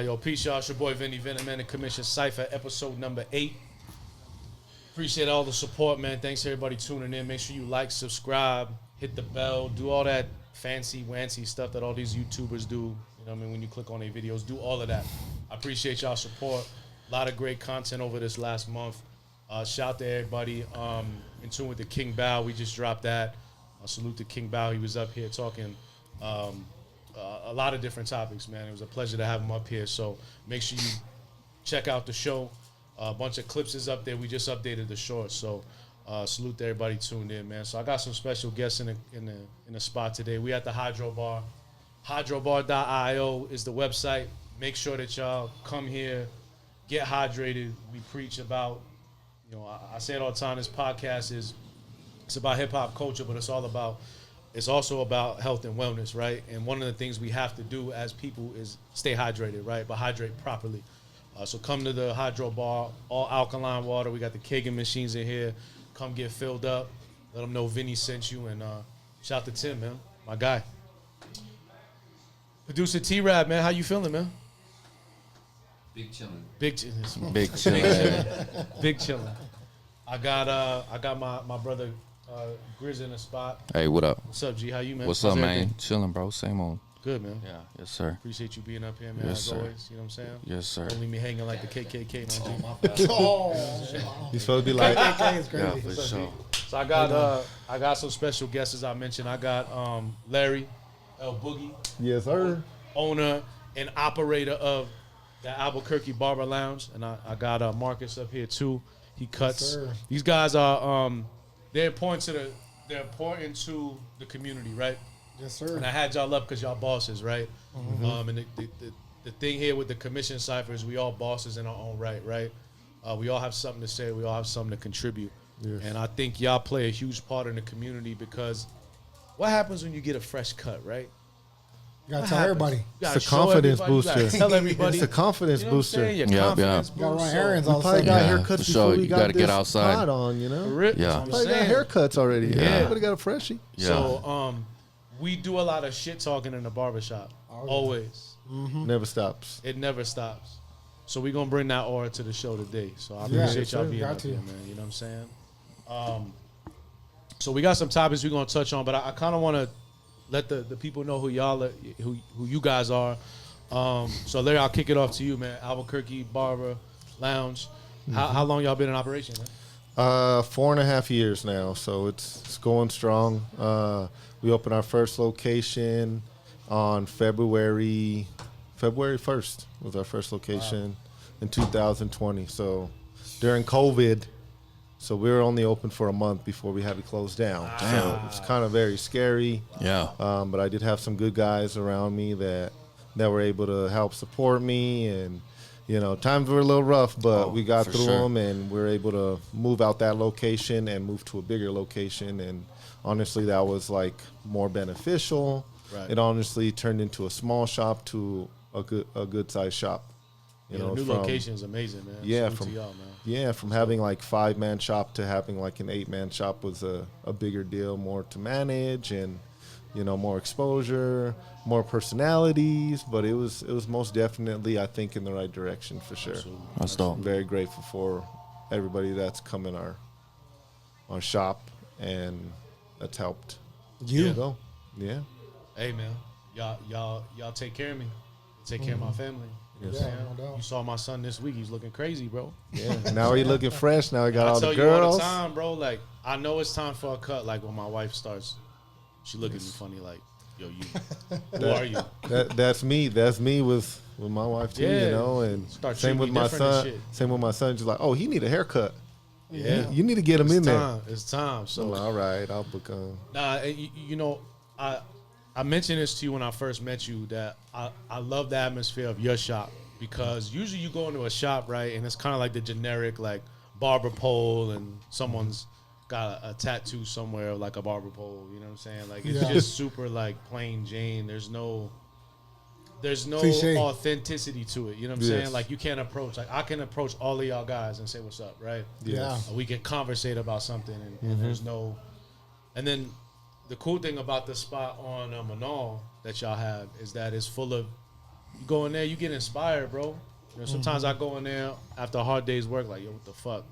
Yo, peace, y'all. It's your boy Vinny, Man and Commission Cypher, episode number 8. Appreciate all the support, man. Thanks everybody tuning in. Make sure you like, subscribe, hit the bell, do all that fancy, wancy stuff that all these YouTubers do. You know what I mean? When you click on their videos, do all of that. I appreciate y'all support. A lot of great content over this last month. Shout to everybody. In tune with the King Bao. We just dropped that. Salute to King Bao. He was up here talking a lot of different topics, man. It was a pleasure to have him up here. So make sure you check out the show. A bunch of clips is up there. We just updated the shorts. So salute to everybody tuned in, man. So I got some special guests in the spot today. We at the Hydro Bar. Hydrobar.io is the website. Make sure that y'all come here, get hydrated. We preach about, you know, I say it all the time. This podcast it's about hip hop culture, but it's also about health and wellness, right? And one of the things we have to do as people is stay hydrated, right? But hydrate properly. So come to the Hydro Bar, all alkaline water. We got the kegging machines in here. Come get filled up. Let them know Vinny sent you. And shout out to Tim, man, my guy. Producer T-Rab, man, how you feeling, man? Big chillin'. Big chillin'. Big chillin'. I got my brother Grizz in the spot. Hey, what up? What's up, G? How you, man? What's up, man? Chilling, bro. Same old. Good, man. Yeah, yes, sir. Appreciate you being up here, man, yes, as sir. always. You know what I'm saying? Yes, sir. Don't leave me hanging like the KKK. You supposed to be like, KKK is crazy. Yeah, for sure. So I got some special guests, as I mentioned. I got Larry El Boogie, yes, sir. owner and operator of the Albuquerque Barber Lounge, and I got Marcus up here too. He cuts. Yes, these guys are they're important to the community, right? Yes, sir. And I had y'all up because y'all bosses, right? Mm-hmm. And the thing here with the commission Cypher is we all bosses in our own right? We all have something to say. We all have something to contribute. Yes. And I think y'all play a huge part in the community because what happens when you get a fresh cut, right? You gotta tell everybody. It's a confidence booster. You gotta tell everybody. It's a confidence You know what I'm booster. saying? Your Yeah, confidence You gotta run boost. errands We all probably the got time. Yeah, haircuts for before sure. we You got gotta this get outside. pod on, you know? Rip, Yeah. that's what I'm Probably got saying. haircuts already. Yeah. Everybody got a freshie. Yeah. So we do a lot of shit talking in the barbershop. Oh, yeah. Always. Never stops. It never stops. So we're going to bring that aura to the show today. So I Yeah, appreciate y'all sure. being Got up to. here, man. You know what I'm saying? So we got some topics we're going to touch on, but I kind of want to let the people know who y'all are, who you guys are. So Larry, I'll kick it off to you, man. Albuquerque Barber Lounge. How long y'all been in operation, man? 4.5 years now, so it's going strong. We opened our first location on February 1st was our first location in 2020. So during COVID, so we were only open for a month before we had to close down. So it's kind of very scary. Yeah. But I did have some good guys around me that were able to help support me, and you know, times were a little rough, but we got through them, and we were able to move out that location and move to a bigger location. And honestly, that was like more beneficial. Right. It honestly turned into a small shop to a good sized shop. You know, the new location is amazing, man. Yeah, Salute to y'all, man. Yeah, from having like 5-man shop to having like an 8-man shop was a bigger deal, more to manage, and you know, more exposure, more personalities, but it was most definitely, I think, in the right direction for sure. Absolutely. That's dope. I'm very grateful for everybody that's come in our shop and that's helped. You. Go. Yeah. Hey, man. Y'all take care of me. Take care of my family. You You know Yeah, what I'm saying? no doubt. You saw my son this week. He's looking crazy, bro. Yeah. Now he looking fresh. Now he got all I tell the you all girls. the time, bro. Like, I know it's time for a cut. Like, when my wife starts, she look at me funny like, yo, who are you? That's me. That's me with my wife too. Yeah. You know, and Start same treating with me my different and son. shit. Same with my son. Just like, oh, he need a haircut. Yeah. You need to get him It's in there. time. It's time. I'm So, like, all right, I'll book nah, you know, I mentioned this to you when I first met you that I love the atmosphere of your shop because usually you go into a shop, right, and it's kind of like the generic like barber pole and someone's got a tattoo somewhere of like a barber pole. You know what I'm saying? Like it's Yeah. just super like plain Jane. There's no Cliche. authenticity to it. You know what I'm Yes. saying? Like you can't approach. Like I can approach all of y'all guys and say what's up, right? Yeah. We can conversate about something, and there's no. And then the cool thing about the spot on Manal that y'all have is that it's full of. You go in there, you get inspired, bro. You know, sometimes I go in there after a hard day's work, like yo, what the fuck,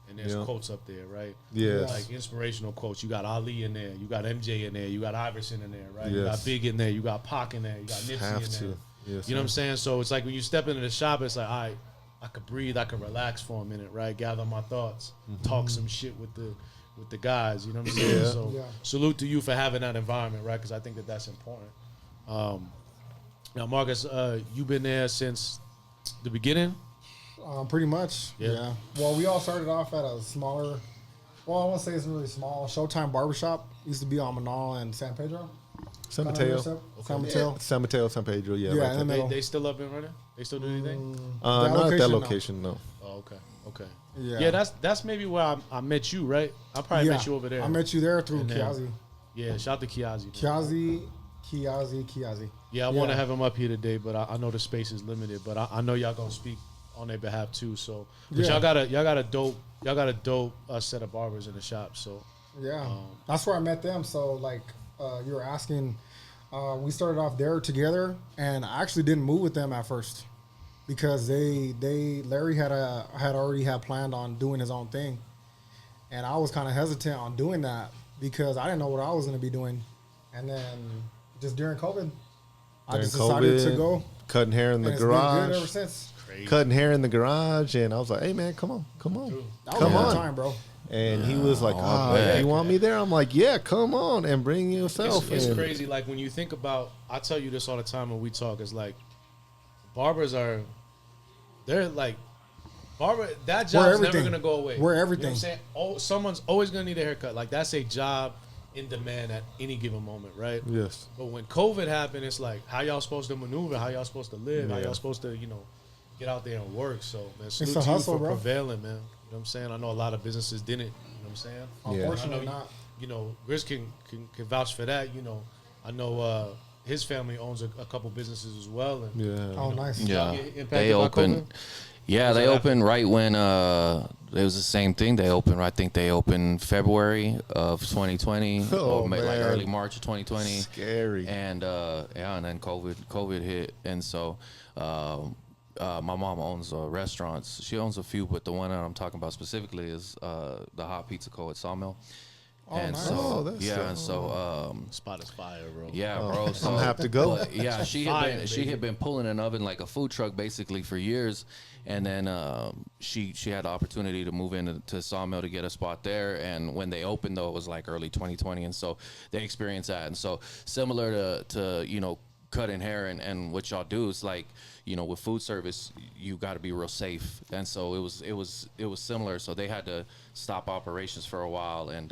and there's Yeah. quotes up there, right? Yes. Like inspirational quotes. You got Ali in there, you got MJ in there, you got Iverson in there, right? You got Yes. Big in there, you got Pac in there, you got Nipsey Have in to. there. Yes, You know what I'm sir. saying? So it's like when you step into the shop, it's like, all right, I could breathe, I could relax for a minute, right? Gather my thoughts, talk some shit with the guys. You know what I'm saying? Yeah. So Yeah. salute to you for having that environment, right? Because I think that's important. Now, Marcus, you've been there since the beginning. Pretty much. Yeah. Yeah. Well, we all started off at a smaller. Well, I won't say it's really small. Showtime Barbershop used to be on Manal and San Pedro. San Kinda Mateo. San Mateo. San Mateo, San Pedro. Yeah. Yeah, right in the there. middle. They still up and running? They still do anything? That Not at that location, no. location, no. Oh, okay. Yeah. Yeah, that's maybe where I met you, right? I probably met you over there. I met you there through And then- Kiazi. Yeah, shout out to Kiazi. man. Kiazi. Yeah, I want to have him up here today, but I know the space is limited. But I know y'all gonna speak on their behalf too. So, but Yeah. y'all got a dope set of barbers in the shop. So, Yeah, that's where I met them. So like you were asking, we started off there together, and I actually didn't move with them at first because Larry had already had planned on doing his own thing, and I was kind of hesitant on doing that because I didn't know what I was going to be doing, and then just during COVID, I just decided to go. Cutting hair in the And it's been good ever garage. since. Cutting hair in the garage, and I was like, "Hey man, come on." That was Come a on. good time, bro. And he was like, "Oh, bet. you want me there?" I'm like, "Yeah, come on and bring yourself." it's And crazy. Like when you think about, I tell you this all the time when we talk. It's like barbers they're like that job's never everything. gonna go away. We're You know everything. what I'm saying? Oh, someone's always gonna need a haircut. Like that's a job in demand at any given moment, right? yes, But when COVID happened, it's like how y'all supposed to maneuver, how y'all supposed to live, how Yeah. y'all supposed to, get out there and work. So man, salute a to you hustle, for bro. prevailing, man. You know what I'm saying? I know a lot of businesses didn't. You know what I'm saying? Unfortunately, I know not. Grizz can vouch for that. I know his family owns a couple businesses as well. And yeah. Oh, nice. Yeah, get impacted they by opened. COVID? Yeah, they that opened right when it was the same thing. They opened. I think they opened February of 2020, Oh, or like man. early March of 2020. Scary. And and then COVID hit, and so my mom owns restaurants. She owns a few, but the one that I'm talking about specifically is the Hot Pizza Co. at Sawmill. And nice. so Oh, that's yeah, dope. and so Spot is fire, bro. yeah, bro. So, I'm gonna have to go. but, yeah, she Fire, had been pulling an oven like a food truck basically for years, and then she had the opportunity to move into Sawmill to get a spot there. And when they opened, though, it was like early 2020, and so they experienced that. And so similar to cutting hair and what y'all do is like with food service, you got to be real safe. And so it was similar. So they had to stop operations for a while, and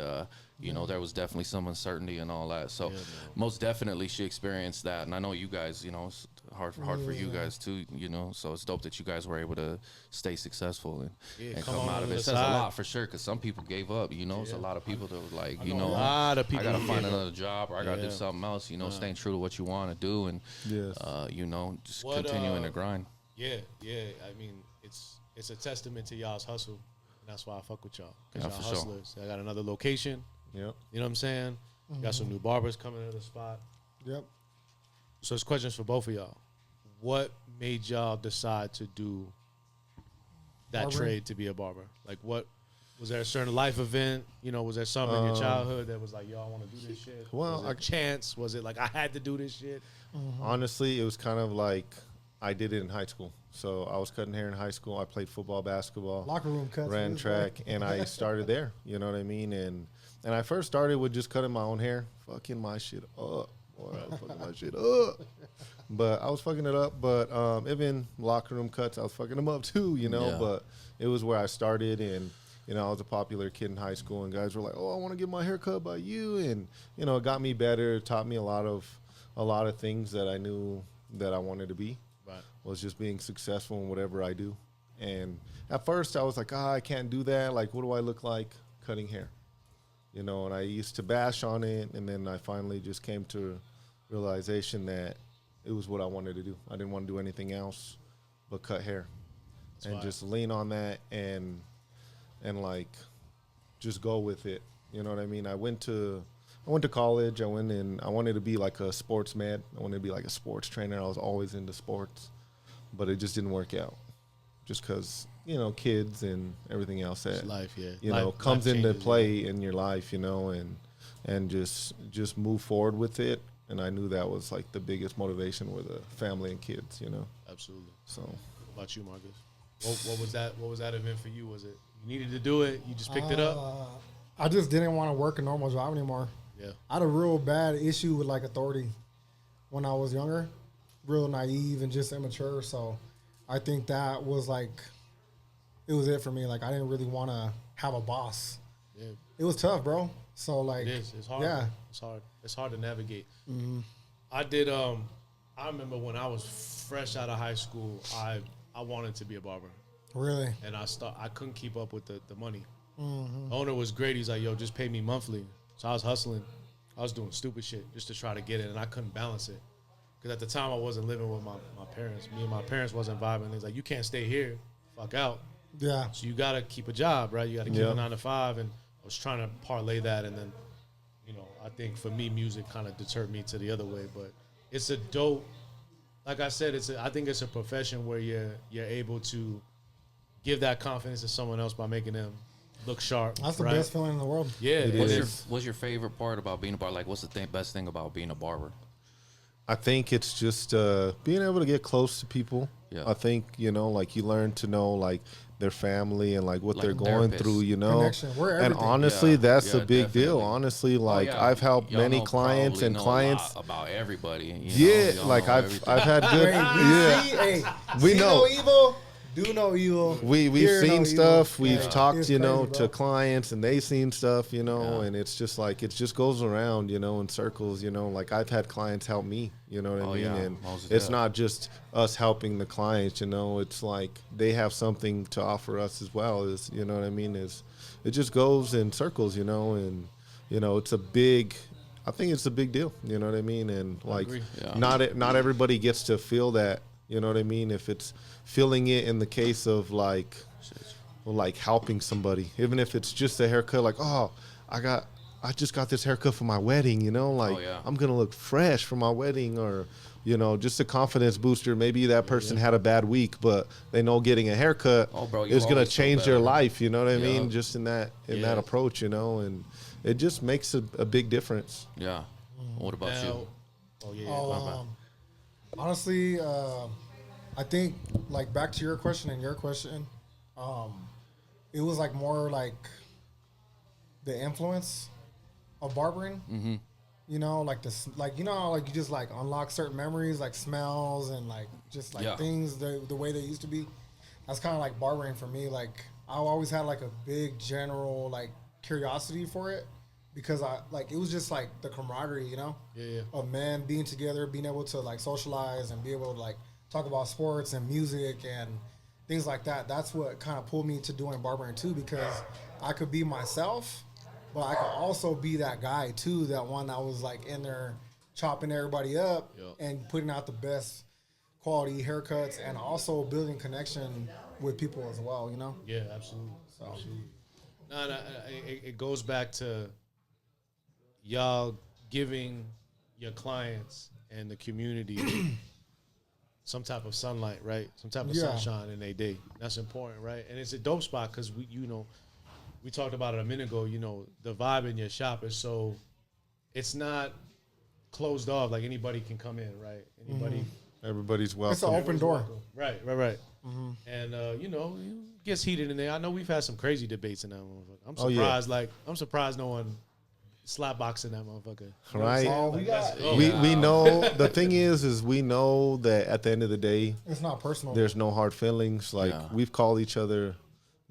there was definitely some uncertainty and all that. So most definitely she experienced that. And I know you guys, it's hard for you guys too, so it's dope that you guys were able to stay successful and come come on out of the it. It says a side. lot for sure, because some people gave up, it's a lot of people that were like, a lot of people I gotta who find gave up. another job, or I gotta do something else, staying true to what you want to do, and Yes. just What, continuing to grind. Yeah. I mean, it's a testament to y'all's hustle. And that's why I fuck with y'all. Because Yeah, y'all for sure. hustlers. I got another location. Yep. You know what I'm saying? Got some new barbers coming to the spot. Yep. So it's questions for both of y'all. What made y'all decide to do that Barbering? trade to be a barber? Like, what was there a certain life event? Was there something in your childhood that was like, yo, I want to do this shit? Well, was it chance? Was it like I had to do this shit? Honestly, it was kind of like I did it in high school. So I was cutting hair in high school. I played football, basketball, Locker room cuts. ran track, and I started there. You know what I mean? And I first started with just cutting my own hair, fucking my shit up. Boy, I was fucking my shit up. But I was fucking it up. But even locker room cuts, I was fucking them up too, you know. Yeah. But it was where I started, and you know, I was a popular kid in high school, and guys were like, "Oh, I want to get my hair cut by you," and you know, it got me better, taught me a lot of things that I knew that I wanted to be. Right. Was just being successful in whatever I do. And at first, I was like, I can't do that. Like, what do I look like cutting hair? You know, and I used to bash on it, and then I finally just came to realization that it was what I wanted to do. I didn't want to do anything else but cut hair. And just lean on that and like just go with it. You know what I mean? I went to college. I wanted to be like a sports med. I wanted to be like a sports trainer. I was always into sports, but it just didn't work out just because, you know, kids and everything else that, Life, yeah. you Life- know, comes life into changes, play in your life, you know, and just move forward with it. And I knew that was like the biggest motivation with a family and kids, you know. Absolutely. So What about you, Marcus? What was that? What was that event for you? Was it you needed to do it? You just picked it up? I just didn't want to work a normal job anymore. Yeah. I had a real bad issue with like authority when I was younger, real naive and just immature. So I think that was like, it was it for me. Like I didn't really want to have a boss. Yeah. It was tough, bro. So like, It is. It's hard. Yeah. It's hard. It's hard to navigate. Mm-hmm. I did. I remember when I was fresh out of high school, I wanted to be a barber, Really? and I couldn't keep up with the money. Mm-hmm. The owner was great. He's like, yo, just pay me monthly. So I was hustling. I was doing stupid shit just to try to get it, and I couldn't balance it. Because at the time, I wasn't living with my parents. Me and my parents wasn't vibing. He's like, you can't stay here. Fuck out. Yeah. So you got to keep a job, right? You got to keep Yeah. a 9 to 5. And I was trying to parlay that. And then, you know, I think for me, music kind of deterred me to the other way. But it's a dope, like I said, I think it's a profession where you're able to give that confidence to someone else by making them look sharp. That's the right? best feeling in the world. Yeah, It it is. is. What's your favorite part about being a barber? Like, what's the best thing about being a barber? I think it's just being able to get close to people. Yeah. I think, you know, like you learn to know like their family and like what Like they're a going therapist. through, you know. Connection. We're And everything. honestly, Yeah, that's a yeah, big deal. definitely. Honestly, like Oh, yeah. I've helped Y'all many know- clients probably and know a clients. lot about everybody. You know? Yeah, Y'all like know I've everything. had good. Hey, Yeah, hey, We see know. no evil, do no evil. we've hear no seen evil. stuff. We've Yeah. talked, It's you know, crazy, to bro. clients, and they've seen stuff, you know, Yeah. and it's just like it just goes around, you know, in circles, you know. Like I've had clients help me, you know what I Oh, mean, yeah. and Most it's def. not just us helping the clients, you know. It's like they have something to offer us as well. Is you know what I mean? Is it just goes in circles, you know, and you know it's a big. I think it's a big deal, you know what I mean, and like agree. Yeah. not everybody gets to feel that, you know what I mean. If it's feeling it in the case of like helping somebody, even if it's just a haircut, like I just got this haircut for my wedding, you know, like yeah. I'm gonna look fresh for my wedding, or you know, just a confidence booster. Maybe that person had a bad week, but they know getting a haircut Oh, bro, you is gonna always feel change their better. life. You know what I Yeah. mean? Just in that Yeah. approach, you know, and it just makes a big difference. Yeah. What about Now, you? oh, yeah. Oh, my bad. honestly, I think like back to your question and your question, it was like more like the influence of barbering. Mm-hmm. You know, like this, like you know, how, like you just like unlock certain memories, like smells and like just like Yeah. things the way they used to be. That's kind of like barbering for me. Like I always had like a big general like curiosity for it because I like it was just like the camaraderie, you know, Yeah. of men being together, being able to like socialize and be able to like talk about sports and music and things like that. That's what kind of pulled me to doing barbering too, because I could be myself, but I could also be that guy too, that one that was like in there chopping everybody up Yep. and putting out the best quality haircuts and also building connection with people as well, you know? Yeah, absolutely. Absolutely. No, it goes back to y'all giving your clients and the community some type of sunlight, right? Some type of Yeah. sunshine in their day. That's important, right? And it's a dope spot because we talked about it a minute ago. You know, the vibe in your shop is so it's not closed off. Like anybody can come in, right? Anybody Everybody's welcome. It's an open door. Right. And it gets heated in there. I know we've had some crazy debates in that motherfucker. I'm surprised. I'm surprised no one slapboxing that motherfucker. You know right. Oh, we got. We know the thing is we know that at the end of the day, It's not personal. there's no hard feelings. Like we've called each other,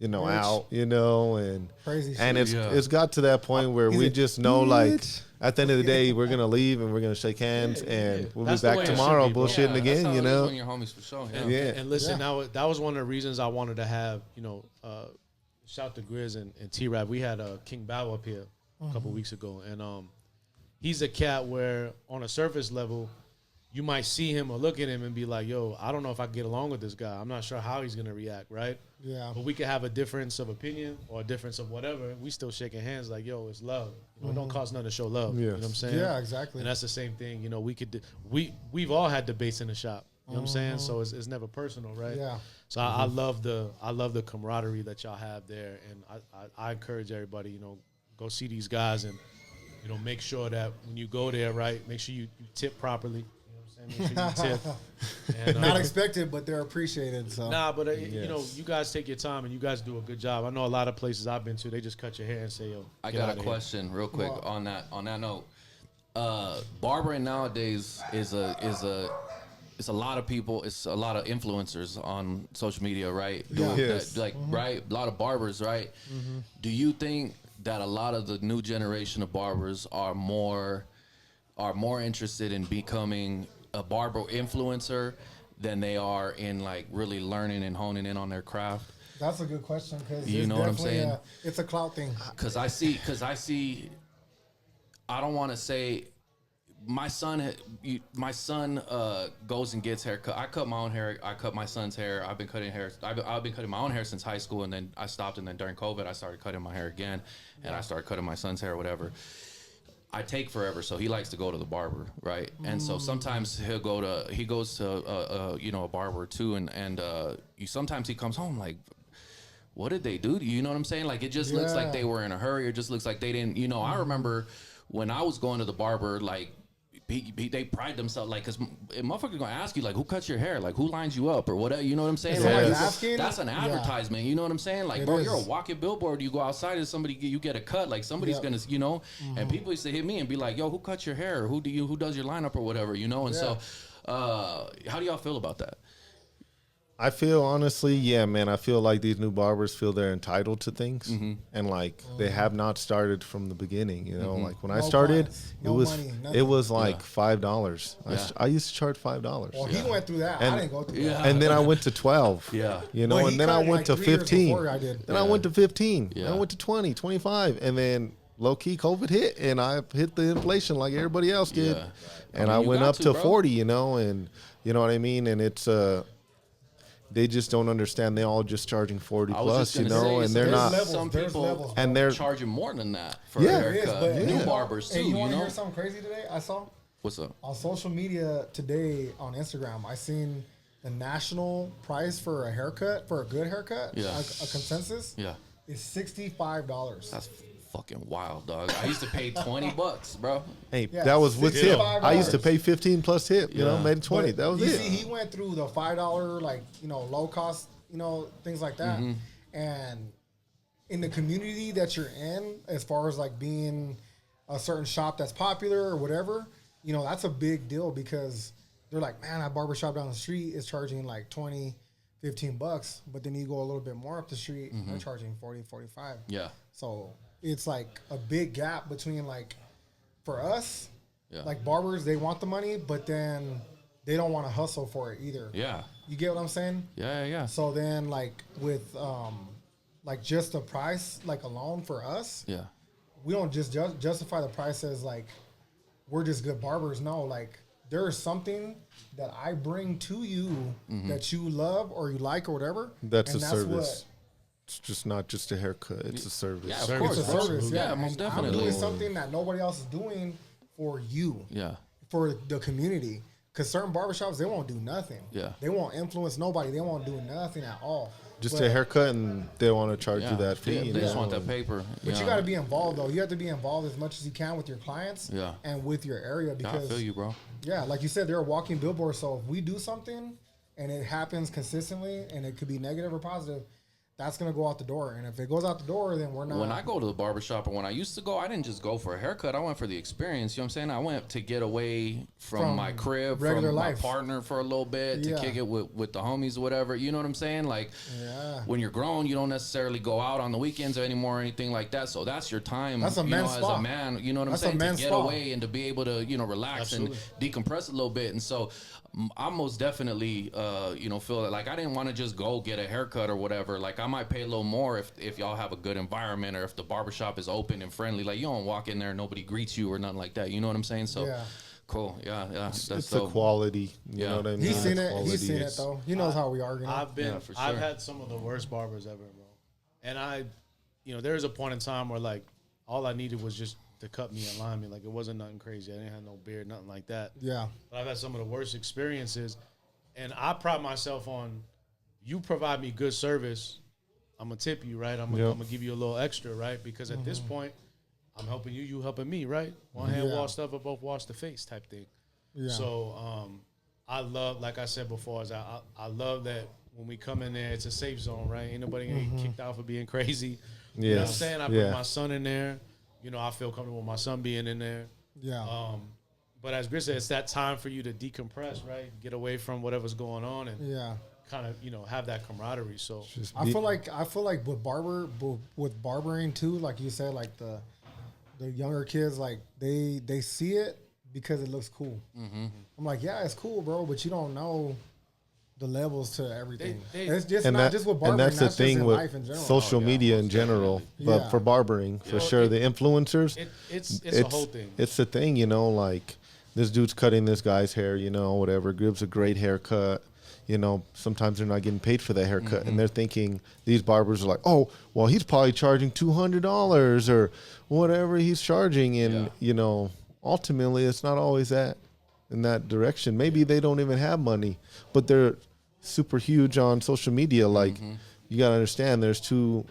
out, and Crazy shit. and it's got to that point where we just know like at the end of the day we're gonna leave and we're gonna shake hands and we'll That's be the back way it should tomorrow be, bro. bullshitting again, That's how you it is know. when you're homies for sure. Yeah. Yeah. And listen, that was one of the reasons I wanted to have, shout to Grizz and T-Rap. We had King Bow up here a couple weeks ago, and he's a cat where on a surface level, you might see him or look at him and be like, yo, I don't know if I can get along with this guy. I'm not sure how he's going to react, right? Yeah. But we could have a difference of opinion or a difference of whatever. We still shaking hands like, yo, it's love. It don't cost nothing to show love. You know what I'm saying? Yeah, exactly. And that's the same thing. We've all had debates in the shop. You know what I'm saying? So it's never personal, right? Yeah. So I love the camaraderie that y'all have there, and I encourage everybody, go see these guys and make sure that when you go there, right, make sure you tip properly. You know what I'm saying? Make sure you tip. And, Not expected, but they're appreciated. So. Nah, but you guys take your time and you guys do a good job. I know a lot of places I've been to, they just cut your hair and say, yo. I get got outta a here. question real quick on that note. Barbering nowadays is a lot of people. It's a lot of influencers on social media, right? Yeah. Yes. Right. A lot of barbers, right? Do you think that a lot of the new generation of barbers are more interested in becoming a barber influencer than they are in like really learning and honing in on their craft? That's a good question because You know what I'm saying? It's a clout thing. Because I see. I don't want to say. My son goes and gets haircut. I cut my own hair. I cut my son's hair. I've been cutting hair. I've been cutting my own hair since high school, and then I stopped. And then during COVID, I started cutting my hair again, and I started cutting my son's hair, or whatever. I take forever, so he likes to go to the barber, right? And so sometimes he goes to a barber too, and sometimes he comes home like, what did they do to you? You know what I'm saying? Like it just looks like they were in a hurry. It just looks like they didn't. I remember when I was going to the barber, like. They pride themselves, like, because a motherfucker gonna ask you, like, who cuts your hair, like, who lines you up, or whatever. You know what I'm saying? That's an advertisement. You know what I'm saying? Like, bro, you're a walking billboard. You go outside and you get a cut, like somebody's gonna, And people used to hit me and be like, yo, who cuts your hair? Or who does your lineup or whatever? And so, how do y'all feel about that? I feel honestly, man. I feel like these new barbers feel they're entitled to things, and like they have not started from the beginning. Like when I started, it was like $5. I used to charge $5. Well, he went through that. I didn't go through that. And then I went to 12. And then I went to 15. Then I went to 15. Then I went to 20, 25, and then low key COVID hit, and I hit the inflation like everybody else did, and I went up to 40. And you know what I mean, and it's they just don't understand. They all just charging 40 plus, and they're not. Some people and they're charging more than that for a haircut. New barbers too. Hey, you want to hear something crazy today? I saw. What's up? On social media today on Instagram, I seen the national price for a haircut, for a good haircut, a consensus, is $65. That's fucking wild, dog. I used to pay $20, bro. Hey, that was with tip. I used to pay 15 plus tip. Made it 20. But that was you it. See, he went through the $5 low cost, things like that, and in the community that you're in, as far as like being a certain shop that's popular or whatever, that's a big deal because they're like, man, that barbershop down the street is charging like $20, $15, but then you go a little bit more up the street, they're charging 40, 45. Yeah. So it's like a big gap between like, for us, like barbers, they want the money, but then they don't want to hustle for it either. Yeah. You get what I'm saying? Yeah. So then like with like just the price like alone for us, we don't just justify the price as like we're just good barbers. No, like there is something that I bring to you that you love or you like or whatever. That's a service. It's just not just a haircut. It's a service. Yeah, of course. It's a service. Yeah, most definitely. I'm doing something that nobody else is doing for you. Yeah. For the community. Because certain barbershops, they won't do nothing. Yeah. They won't influence nobody. They won't do nothing at all. Just a haircut, and they want to charge you that fee. They just want that paper. But you got to be involved, though. You have to be involved as much as you can with your clients and with your area. Because I feel you, bro. Yeah, like you said, they're a walking billboard. So if we do something and it happens consistently, and it could be negative or positive, that's gonna go out the door. And if it goes out the door, then we're not. When I go to the barbershop, or when I used to go, I didn't just go for a haircut. I went for the experience. You know what I'm saying? I went to get away from my crib, regular from life. my partner for a little bit, to kick it with the homies or whatever. You know what I'm saying? Like, when you're grown, you don't necessarily go out on the weekends anymore or anything like that. So that's your time. That's a man's as spa. a man. You know what I'm That's a saying? To man's get spa. away and to be able to, relax and decompress a little bit. And so I most definitely, feel that, like, I didn't want to just go get a haircut or whatever. Like, I might pay a little more if y'all have a good environment, or if the barbershop is open and friendly. Like, you don't walk in there and nobody greets you or nothing like that. You know what I'm saying? So, cool. Yeah. That's It's so the quality. You know what I mean? He's seen The it. quality He's seen it is- though. He knows how we are. for sure. I've had some of the worst barbers ever, bro. And there was a point in time where, like, all I needed was just to cut me and line me. Like, it wasn't nothing crazy. I didn't have no beard, nothing like that. Yeah. But I've had some of the worst experiences, and I pride myself on, you provide me good service, I'm gonna tip you, right? I'm gonna give you a little extra, right? Because at this point, I'm helping you, you helping me, right? One hand wash stuff, but both wash the face type thing. Yeah. So I love, like I said before, I love that when we come in there, it's a safe zone, right? Ain't nobody gonna get kicked out for being crazy. You know what I'm saying? I put my son in there. I feel comfortable with my son being in there. Yeah. But as Chris said, it's that time for you to decompress, right? Get away from whatever's going on and kind of have that camaraderie. So I feel like with barbering too, like you said, like the younger kids, like they see it because it looks cool. I'm like, yeah, it's cool, bro, but you don't know the levels to everything. It's just not just with barbering. And that's the thing with life in general. social media in general, but for barbering, for sure, the influencers, it's a whole thing. It's the thing, like this dude's cutting this guy's hair, whatever, gives a great haircut. Sometimes they're not getting paid for that haircut, and they're thinking, these barbers are like, oh, well, he's probably charging $200 or whatever he's charging, and ultimately, it's not always that in that direction. Maybe they don't even have money, but they're super huge on social media. Like, you gotta understand, there's two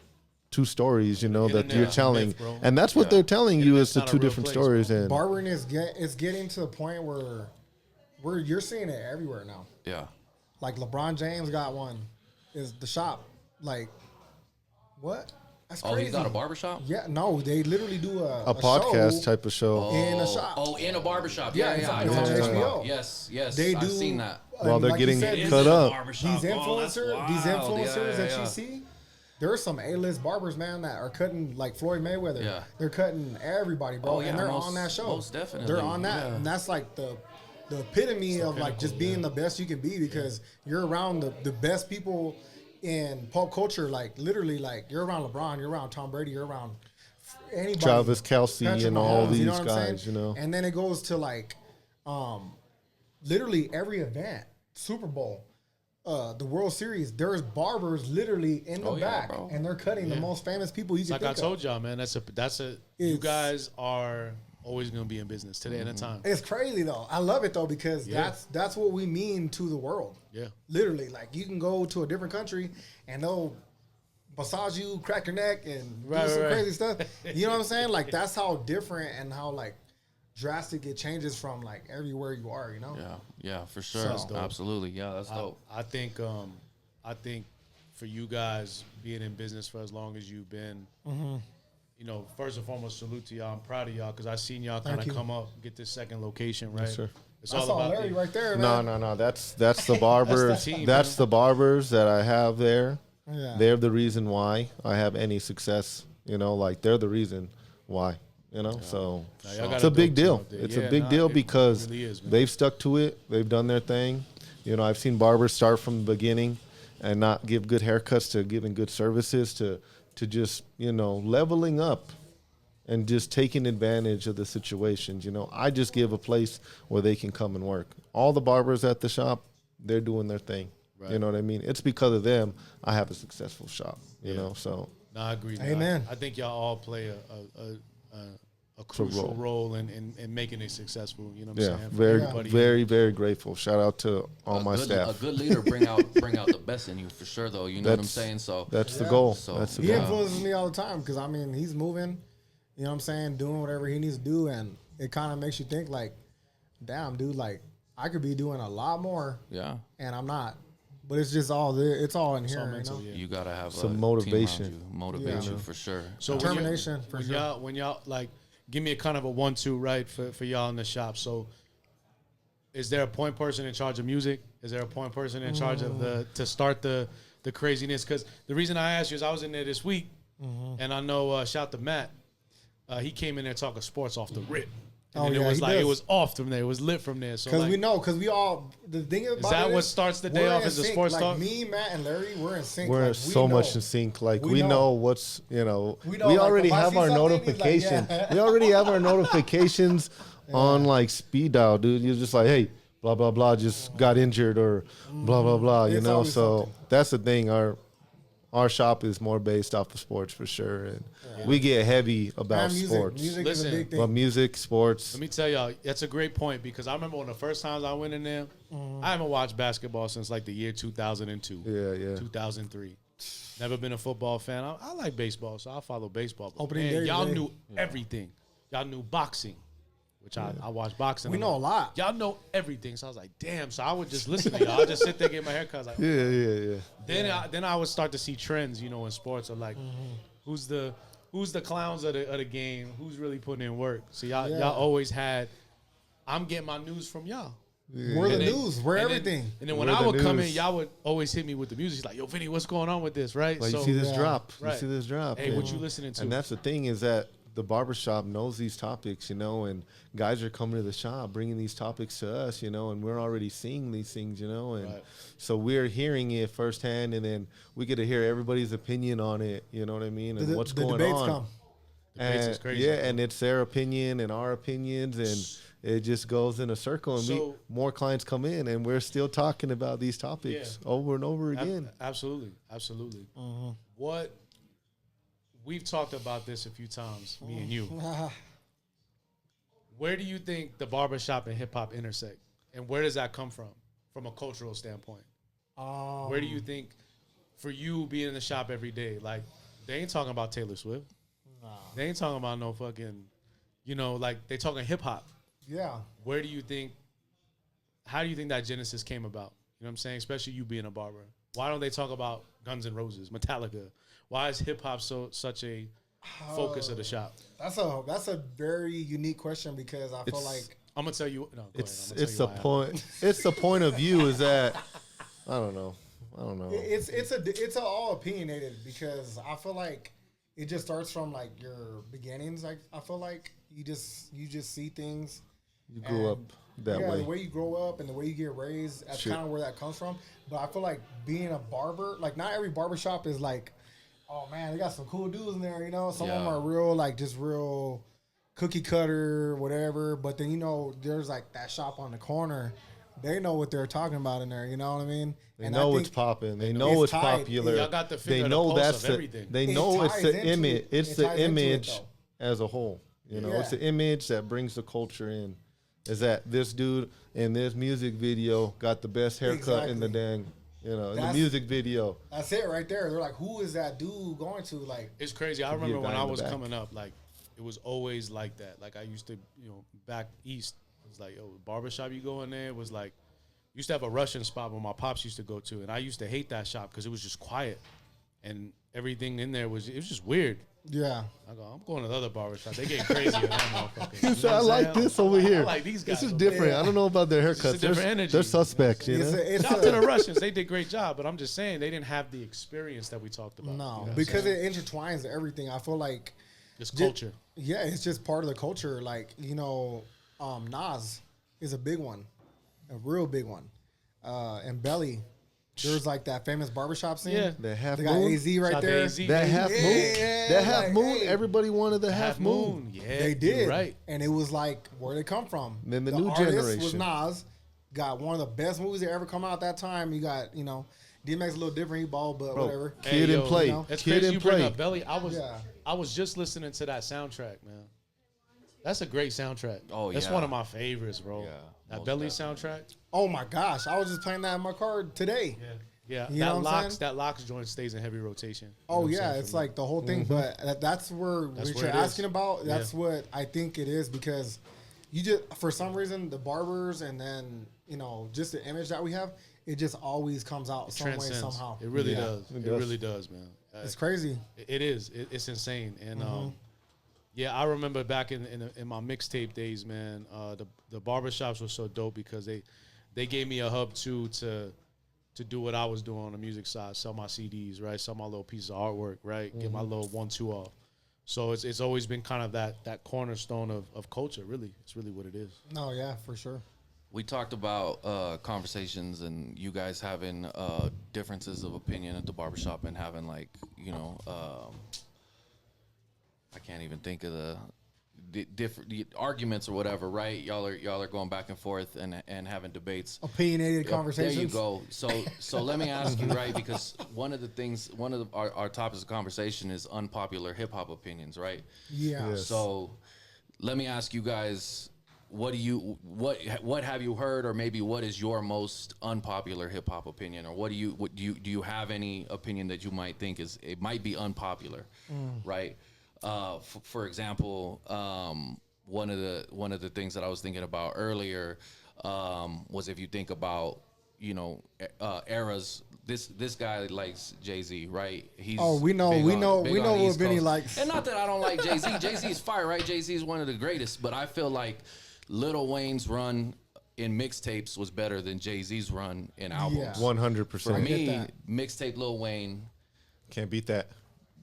stories, that you're telling, and that's what they're telling you is the two different stories. And barbering is getting to the point where you're seeing it everywhere now. Yeah. Like LeBron James got one. Is the shop like what? That's crazy. Oh, he's got a barbershop? Yeah, no, they literally do a podcast show type of show in a shop. Oh, in a barbershop. Yeah, Yeah, it's on HBO. Yes, They I've do, seen that. While they're like you getting said, cut up. These influencers that Yeah. you see, there are some A-list barbers, man, that are cutting like Floyd Mayweather. Yeah. They're cutting everybody, bro, Oh, yeah, and they're most- on that show. most definitely. They're on that, and that's like the epitome of like just being the best you can be, because you're around the best people in pop culture. Like literally, like you're around LeBron, you're around Tom Brady, you're around anybody, Travis Kelce Patrick and all Mahomes, these what I'm guys, saying? And then it goes to like, literally every event, Super Bowl, the World Series. There's barbers literally in the back, bro. and they're cutting the most famous people you can like think I told y'all, man, you guys are always gonna be in business today and a time. It's crazy though. I love it though, because that's what we mean to the world. Yeah. Literally, like you can go to a different country and they'll massage you, crack your neck, and do some crazy stuff. You know what I'm saying? Like that's how different and how like drastic it changes from like everywhere you are. Yeah, for sure. So Absolutely. Yeah, that's dope. I think for you guys being in business for as long as you've been, first and foremost, salute to y'all. I'm proud of y'all because I seen y'all kind of come up, get this second location, right? Yes, sir. It's I all saw about Larry you. right there, man. No. That's the barbers. That's the team, that's man. the barbers that I have there. Yeah. They're the reason why I have any success. Like they're the reason why. So y'all got it's a a big dope team deal. out there. It's Yeah, a big deal it because really is, man. they've stuck to it. They've done their thing. I've seen barbers start from the beginning and not give good haircuts to giving good services to just leveling up and just taking advantage of the situations. I just give a place where they can come and work. All the barbers at the shop, they're doing their thing. Right. You know what I mean? It's because of them I have a successful shop. You know, so. No, I agree. Amen. I think y'all all play a crucial role in making it successful. You know what I'm saying? For very, everybody. very, very grateful. Shout out to all my staff. A good leader bring out the best in you for sure, though. You know what I'm saying? So that's the goal. So, That's the He goal. influences me all the time because I mean he's moving, you know what I'm saying, doing whatever he needs to do, and it kind of makes you think like, damn, dude, like I could be doing a lot more, Yeah. and I'm not. But it's just all there. It's all in all here, mental, you know? yeah. You gotta have Some a team motivation. around you. Motivation Yeah. for sure. So when Determination, for when sure. when y'all like, give me a kind of a 1-2 right for y'all in the shop. So, is there a point person in charge of music? Is there a point person in charge of to start the craziness? Because the reason I asked you is I was in there this week, and I know shout to Matt. He came in there talking sports off the rip. And Oh, then yeah, it was he like it does. was off from there. It was lit from there. So Because like, we know, because we all, the thing about that it what is, starts the day we're off in as a sync. sports like talk? Me, Matt, and Larry, we're in sync. We're like, we so know. much in sync. Like We we know. know what's we We know, like, already if I have see our something, he's like, notification. yeah. We already have our notifications on like speed dial, dude. You're just like, hey, blah blah blah, just got injured or blah blah blah. You It's know, always so something. that's the thing. Our shop is more based off of sports for sure, and we get heavy about And music. sports. Music Listen, is a big thing. But music, sports. Let me tell y'all, that's a great point because I remember one of the first times I went in there, I haven't watched basketball since like the year 2002, Yeah. 2003. Never been a football fan. I like baseball, so I follow baseball. But Opening man, day y'all today. knew everything. Y'all knew boxing, which I watch boxing. We know a lot. Y'all know everything. So I was like, damn. So I would just listen to y'all. I just sit there, get my haircut. I was like, Yeah. then I would start to see trends, you know, in sports of like, who's the clowns of the game? Who's really putting in work? So y'all always had. I'm getting my news from y'all. We're the And then- news. We're and then- everything. and then when We're I the would come in, news. y'all would always hit me with the music. He's like, yo, Vinny, what's going on with this, right? Like so you see this Yeah. drop. Right. You see this drop. Hey, what you listening to? And that's the thing is that the barbershop knows these topics, you know, and guys are coming to the shop bringing these topics to us, you know, and we're already seeing these things, you know, and Right. so we're hearing it firsthand, and then we get to hear everybody's opinion on it, you know what I mean, and what's the going debates on. come. Debates And, is crazy. yeah, and it's their opinion and our opinions, and it just goes in a circle, and So- more clients come in, and we're still talking about these topics over and over again. Absolutely. What we've talked about this a few times, me and you. Where do you think the barbershop and hip hop intersect, and where does that come from a cultural standpoint? Where do you think, for you being in the shop every day, like they ain't talking about Taylor Swift, they ain't talking about no fucking, you know, like they talking hip hop. Yeah. Where do you think? How do you think that genesis came about? You know what I'm saying? Especially you being a barber. Why don't they talk about Guns N' Roses, Metallica? Why is hip hop such a focus of the shop? That's a very unique question because I feel like I'm gonna tell you. No, go It's ahead. I'm it's gonna the tell you why. point. It's the point of view is that I don't know. it's all opinionated because I feel like it just starts from like your beginnings. Like I feel like you just see things. You grew up that yeah, way. the way you grow up and the way you get raised, that's Sure. kind of where that comes from. But I feel like being a barber, like not every barbershop is like, oh man, they got some cool dudes in there, you know. Some of them Yeah. are real, like just real cookie cutter, whatever. But then, you know, there's like that shop on the corner. They know what they're talking about in there, you know what I mean? They And know I it's think popping. They it's know it's tied. popular. Y'all got the They finger the know pulse that's of everything. They It know it's ties the into image. it. It's It the ties into it, image though. as a whole. You know, it's Yeah. the image that brings the culture in. Is that this dude in this music video got the best haircut in the Exactly. dang, you know, in the That's- music video. that's it right there. They're like, who is that dude going to? Like, It's crazy. I Could be a remember when guy I in the was back. coming up, like it was always like that. Like I used to, you know, back east, it was like, yo, barbershop you go in there, it was like, used to have a Russian spot where my pops used to go to, and I used to hate that shop because it was just quiet, and everything in there it was just weird. yeah. I go, I'm going to the other barbershop. They getting crazy in that motherfucker. You know So what I I'm like saying? this over here. I like these guys. This is over different. Yeah. I don't know about their It's a haircuts. different They're, energy. they're suspects, you know. It's Shout out to the Russians. They did a great job, but I'm just saying they didn't have the experience that we talked about. No, You know what I'm because saying? it intertwines everything. I feel like It's culture. Yeah, it's just part of the culture. Like, you know, Nas is a big one, a real big one. And Belly, there's like that famous barbershop scene. Yeah. The half They got moon. AZ right Shout to there. AZ. That half Yeah, moon. yeah, That half like, moon. hey. Everybody wanted the half moon. Yeah, They did. You're right. And it was like, where they come from. Then the new artist generation. was Nas. Got one of the best movies that ever come out at that time. You got, you know, DMX a little different. He bald, but Bro, whatever. Kid Hey, and yo, play. you know, It's Kid crazy and you bring play. up Belly. Yeah. I was just listening to that soundtrack, man. That's a great soundtrack. Oh, That's yeah. one of my favorites, bro. Yeah, That most Belly definitely. soundtrack. Oh my gosh. I was just playing that in my car today. Yeah. You know what I'm saying? That locks joint stays in heavy rotation. You know Oh what I'm yeah, saying? it's For me. like the whole thing, but that's where That's what where you're it is. asking about. That's Yeah. what I think it is because you just for some reason the barbers and then just the image that we have, it just always comes out some way Transcends. somehow. It really does. It really does, man. It's crazy. It is. It's insane. And yeah, I remember back in my mixtape days, man. The barbershops were so dope because they gave me a hub too to do what I was doing on the music side, sell my CDs, right, sell my little pieces of artwork, right, get my little 1-2 off. So it's always been kind of that cornerstone of culture. Really, it's really what it is. No, yeah, for sure. We talked about conversations and you guys having differences of opinion at the barbershop and having I can't even think of the different arguments or whatever, right? Y'all are going back and forth and having debates. Opinionated conversations. There you go. So let me ask you, right? Because one of our topics of conversation is unpopular hip hop opinions, right? Yeah. Yes. So let me ask you guys, what have you heard, or maybe what is your most unpopular hip hop opinion, or do you have any opinion that you might think it might be unpopular, right? For example, one of the things that I was thinking about earlier was if you think about eras. This guy likes Jay-Z, right? We know what Vinny likes. And not that I don't like Jay-Z. Jay-Z is fire, right? Jay-Z is one of the greatest, but I feel like Lil Wayne's run in mixtapes was better than Jay-Z's run in albums. Yeah. 100%. For me, mixtape Lil Wayne, Can't beat that.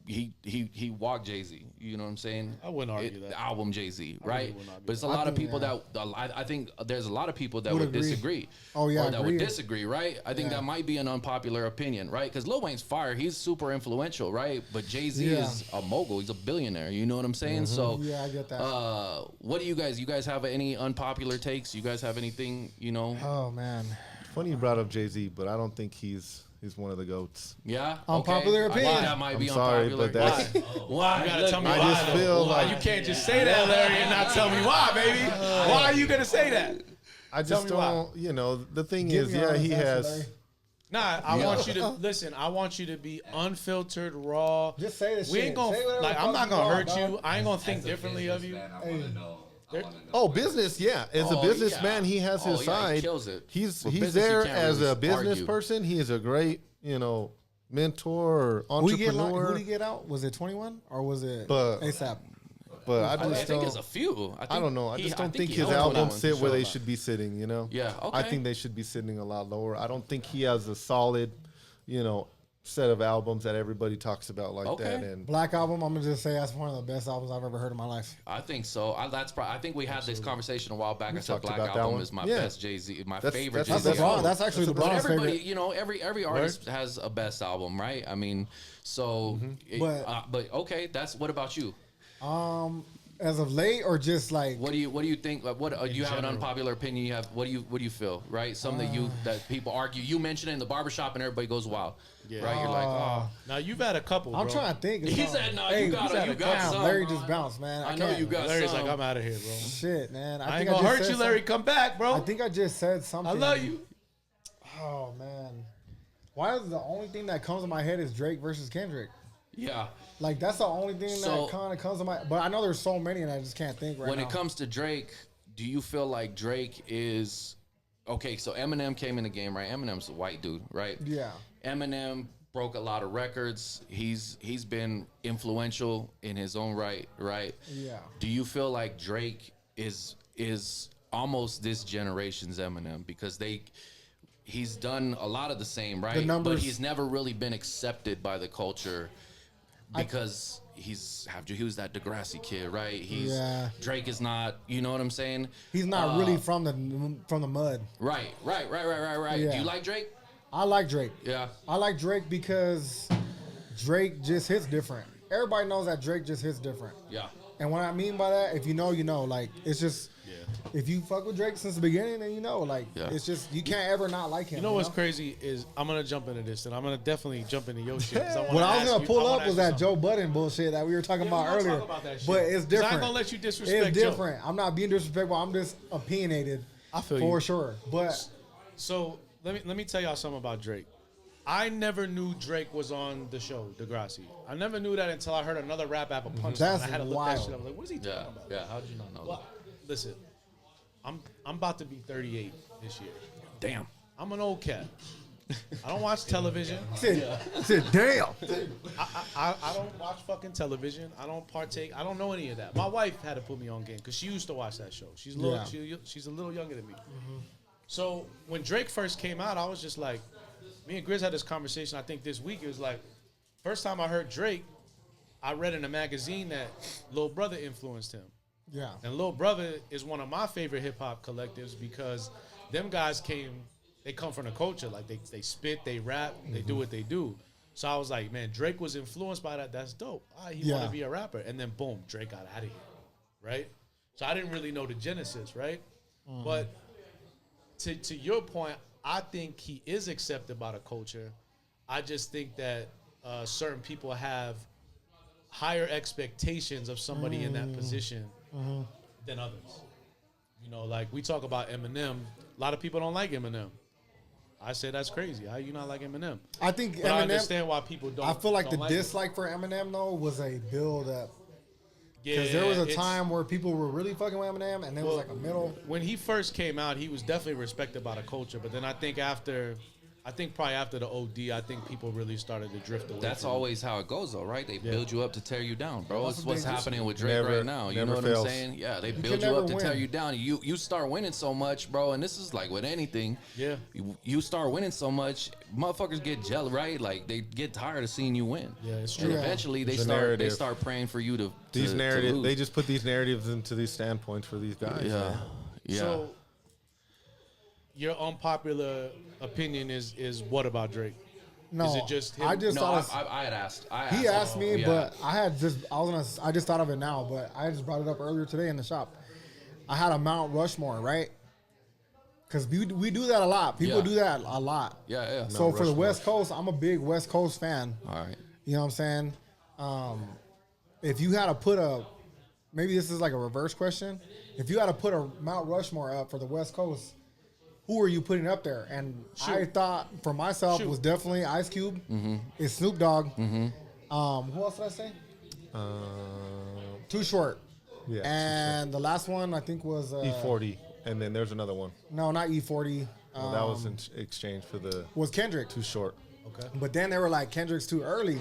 he walked Jay-Z. You know what I'm saying? I wouldn't argue that. The album Jay-Z, right? wouldn't argue But it's a lot of people I think there's a lot of people that Would would agree. disagree. Oh, yeah, or that would agree. disagree, right? I think Yeah. that might be an unpopular opinion, right? Because Lil Wayne's fire. He's super influential, right? But Jay-Z Yeah. is a mogul. He's a billionaire. You know what I'm saying? So Yeah, I get that. what do you guys have any unpopular takes? You guys have anything? Oh man. Funny you brought up Jay-Z, but I don't think he's one of the GOATs. Yeah. Unpopular okay. I think opinion. that might be I'm sorry, unpopular. but that's Why? You gotta tell me I why. just though. feel Why? like- You can't just say that, Larry, and not tell me why, baby. Why are you gonna say that? I just me why. don't. The thing Give is, me your yeah, he honest answer, has. Larry. Nah, I want you to listen. I want you to be unfiltered, raw. Just say the We shit. ain't gonna Say whatever like. the I'm fuck not you gonna want, hurt you. dog. I ain't gonna think As a differently of you. businessman, I wanna know. Oh, business, yeah. As a Oh, businessman, yeah. he has his Oh, yeah, he side. kills it. He's For he's business, you there can't as really a business argue. person. He is a great, mentor or Who did he entrepreneur. get out? Was it 21 or was it But- ASAP? But I I just think don't. there's a few. I don't know. I just don't think he his owns one albums of sit them. where they should be sitting. Yeah, I okay. think they should be sitting a lot lower. I don't think he has a solid, set of albums that everybody talks about like Okay. that. And Black Album. I'm gonna just say that's one of the best albums I've ever heard in my life. I think so. I think we had this conversation a while back. I said talked Black about that Album one. is my Yeah. best Jay-Z, my That's- favorite that's Jay-Z That's LeBron. album. That's actually That's But LeBron's everybody, favorite. every artist has a best album, right? I mean, so, but okay, what about you? As of late, or just like What do you think? What do you have an general. unpopular opinion? You have what do you feel? Right? Something that people argue. You mention it in the barbershop and everybody goes wild. Yeah. Right? You're like, oh, Now you've had a couple. I'm bro. trying to think. of He something. said, "No, Hey, you got damn, some." Larry just bounced, man. I know can't. you got Larry's some. like, I'm out of here, bro. Shit, man. I ain't think gonna just hurt said you, Larry. something. Come back, bro. I think I just said something. I love you. Oh man, why is the only thing that comes to my head is Drake versus Kendrick? Yeah. Like that's the only thing So- that kind of comes to my. But I know there's so many, and I just can't think right When now. it comes to Drake, do you feel like Drake is okay? So Eminem came in the game, right? Eminem's a white dude, right? Yeah. Eminem broke a lot of records. He's been influential in his own right, right? Yeah. Do you feel like Drake is almost this generation's Eminem because he's done a lot of the same, right? The numbers- but he's never really been accepted by the culture because he was that Degrassi kid, right? Yeah. Drake is not, you know what I'm saying? He's not really from the mud. Right. Yeah. Do you like Drake? I like Drake. Yeah. I like Drake because Drake just hits different. Everybody knows that Drake just hits different. Yeah. And what I mean by that, if you know, you know. Like, it's just, if you fuck with Drake since the beginning, then you know. Like, Yeah. it's just, you can't ever not like him. You know what's crazy is I'm gonna jump into this, and I'm gonna definitely jump into your shit. 'Cause What I was going to pull up was that Joe Budden bullshit that we were talking about earlier. But it's different. I ain't gonna let you disrespect It's Joe. different. I'm not being disrespectful. I'm just opinionated. I feel for you. sure. But So let me tell y'all something about Drake. I never knew Drake was on the show, Degrassi. I never knew that until I heard another rap app, a punch. That's I had to look wild. that shit up. I was like, what is he talking Yeah. about? Yeah. How did you not know Well, listen, I'm about to be 38 this year. Damn. I'm an old cat. I don't watch television. I said, damn. I don't watch fucking television. I don't partake. I don't know any of that. My wife had to put me on game because she used to watch that show. She's a little, she's a little younger than me. So when Drake first came out, I was just like, me and Grizz had this conversation. I think this week it was like, first time I heard Drake, I read in a magazine that Lil Brother influenced him. Yeah. And Lil Brother is one of my favorite hip hop collectives because them guys they come from the culture. Like they spit, they rap, they do what they do. So I was like, man, Drake was influenced by that. That's dope. He want to be a rapper. And then boom, Drake got out of here. Right? So I didn't really know the genesis, right? But to your point, I think he is accepted by the culture. I just think that certain people have higher expectations of somebody in that position than others. You know, like we talk about Eminem. A lot of people don't like Eminem. I say that's crazy. How you not like Eminem? I think But Eminem. I understand why people don't. I feel like the don't dislike for Eminem though was a build up. Yeah, Because there was a time where people were really fucking with Eminem, and there was like a middle. When he first came out, he was definitely respected by the culture. But then I think probably after the OD, I think people really started to drift away. That's from always how it goes, though, right? They build you up to tear you down, bro. That's It's what what's they do. happening with Drake Never- right now. You never know what fails. I'm saying? Yeah, they can build you up never to tear win. you down. You start winning so much, bro, and this is like with anything. Yeah. You start winning so much, motherfuckers get jealous, right? Like they get tired of seeing you win. Yeah, it's And true. eventually they The start narrative. praying for you to These to narratives, lose. they just put these narratives into these standpoints for these guys. yeah. man. Yeah. So your unpopular opinion is what about Drake? No, Is it just him? I just no, thought I had asked. he asked me, yeah. but I just thought of it now, but I just brought it up earlier today in the shop. I had a Mount Rushmore, right? Because we do that a lot. People Yeah. do that a lot. Yeah, yeah. So Mount for the Rushmore. West Coast, I'm a big West Coast fan. All right. You know what I'm saying? If you had to put maybe this is like a reverse question. If you had to put a Mount Rushmore up for the West Coast, who are you putting up there? And I thought for myself was definitely Ice Cube. It's Snoop Dogg. Who else did I say? Too Short. Yeah. And the last one I think was E40, and then there's another one. No, not E40. Well, that was in exchange for the Was Kendrick. Too Short. Okay. But then they were like, Kendrick's too early.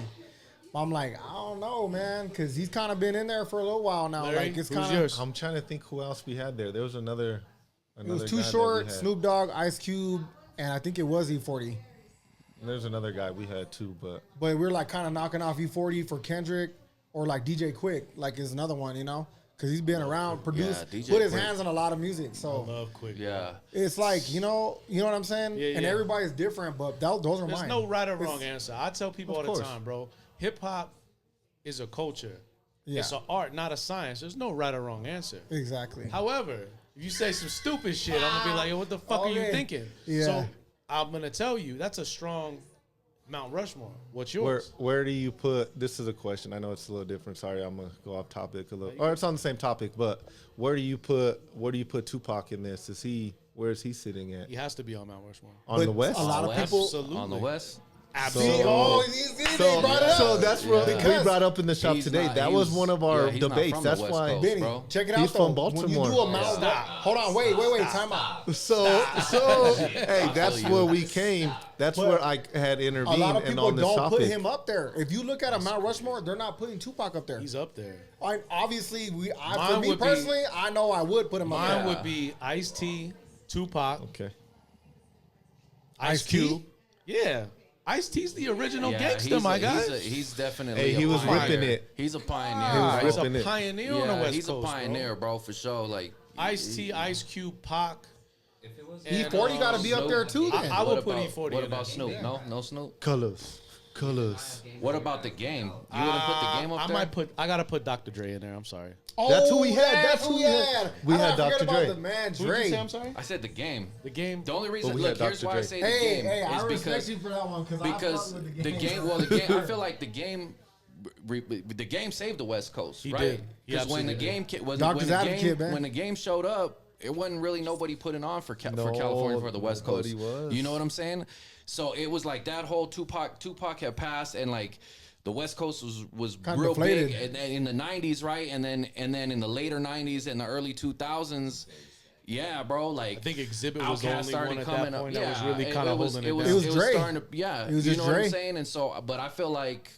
I'm like, I don't know, man, because he's kind of been in there for a little while now. Larry, Like it's who's kind yours? of. I'm trying to think who else we had there. There was another It was guy Too that we Short, had. Snoop Dogg, Ice Cube, and I think it was E40. There's another guy we had too, but But we're like kind of knocking off E40 for Kendrick or like DJ Quick, like is another one, you know, because he's been around, produced, DJ put his Quick. hands on a lot of music. So Love Quick. Yeah. it's like you know what I'm saying. Yeah, And yeah. everybody's different, but those are There's mine. no right or It's- wrong answer. I tell people Of all the course. time, bro. Hip hop is a culture. Yeah. It's an art, not a science. There's no right or wrong answer. Exactly. However, if you say some stupid shit, I'm gonna be like, yo, what the fuck are you Okay. thinking? Yeah. So I'm gonna tell you that's a strong Mount Rushmore. What's where yours? do you put? This is a question. I know it's a little different. Sorry, I'm gonna go off topic a little, or it's on the same topic. But where do you put Tupac in this? Where is he sitting at? He has to be on Mount Rushmore. On But the West? a lot of people. Absolutely. On the West. Absolutely. They brought it up. So that's what we Because brought up in the shop he's today. not- that he was was- one of our yeah, he's not debates. from the That's West why. Coast. Vinny, bro. check it out He's though. from When you Baltimore. do a Mount, hold on, wait, time out. So hey, that's feel where you. we came. That's But where I had A intervened lot of and people on this don't topic. put him up there. If you look at a Mount Rushmore, they're not putting Tupac up there. He's up there. Obviously, for Mine me would be- personally, I know I would put him up Mine there. would be Ice-T, Tupac, Okay. Ice Cube. Yeah. Ice-T's the original Yeah, gangster, my guy. He's definitely. Hey, he a was pioneer. ripping it. He's a pioneer. He was right? He's ripping a it. pioneer on the Yeah, West he's Coast, a pioneer, bro, for sure. Like Ice-T, Ice Cube, Pac. If it was And, E40 got to be up Snoop. there too. Then I would what put about- E40 What in about there. Snoop? No Snoop. Colors. What about the game? You wouldn't put the game up there. I gotta put Dr. Dre in there. I'm sorry. That's who we had. That's who we had. We had I forgot Dr. about Dre. The man Who did Dre. you say? I'm sorry. I said the game. The game. The only reason, we look, had here's Dr. why I Dre. say the Hey, game hey, I is respect because you for that one because with the game. Well, the game. I feel like the game saved the West Coast, He right? did. He Because when the absolutely game when Doctor's the advocate, game man. when the game showed up, it wasn't really nobody putting on for California for the West Coast. nobody was. You know what I'm saying? So it was like that whole Tupac had passed, and like the West Coast was Kinda real deflated. big in the '90s, right? And then in the later '90s and the early 2000s. Yeah, bro. Like I think Exhibit was the Outkast only started one at coming that up. point Yeah, that was really kind of holding it down. It was Dre. starting to, yeah, It was you just know what I'm Dre. saying. And so, but I feel like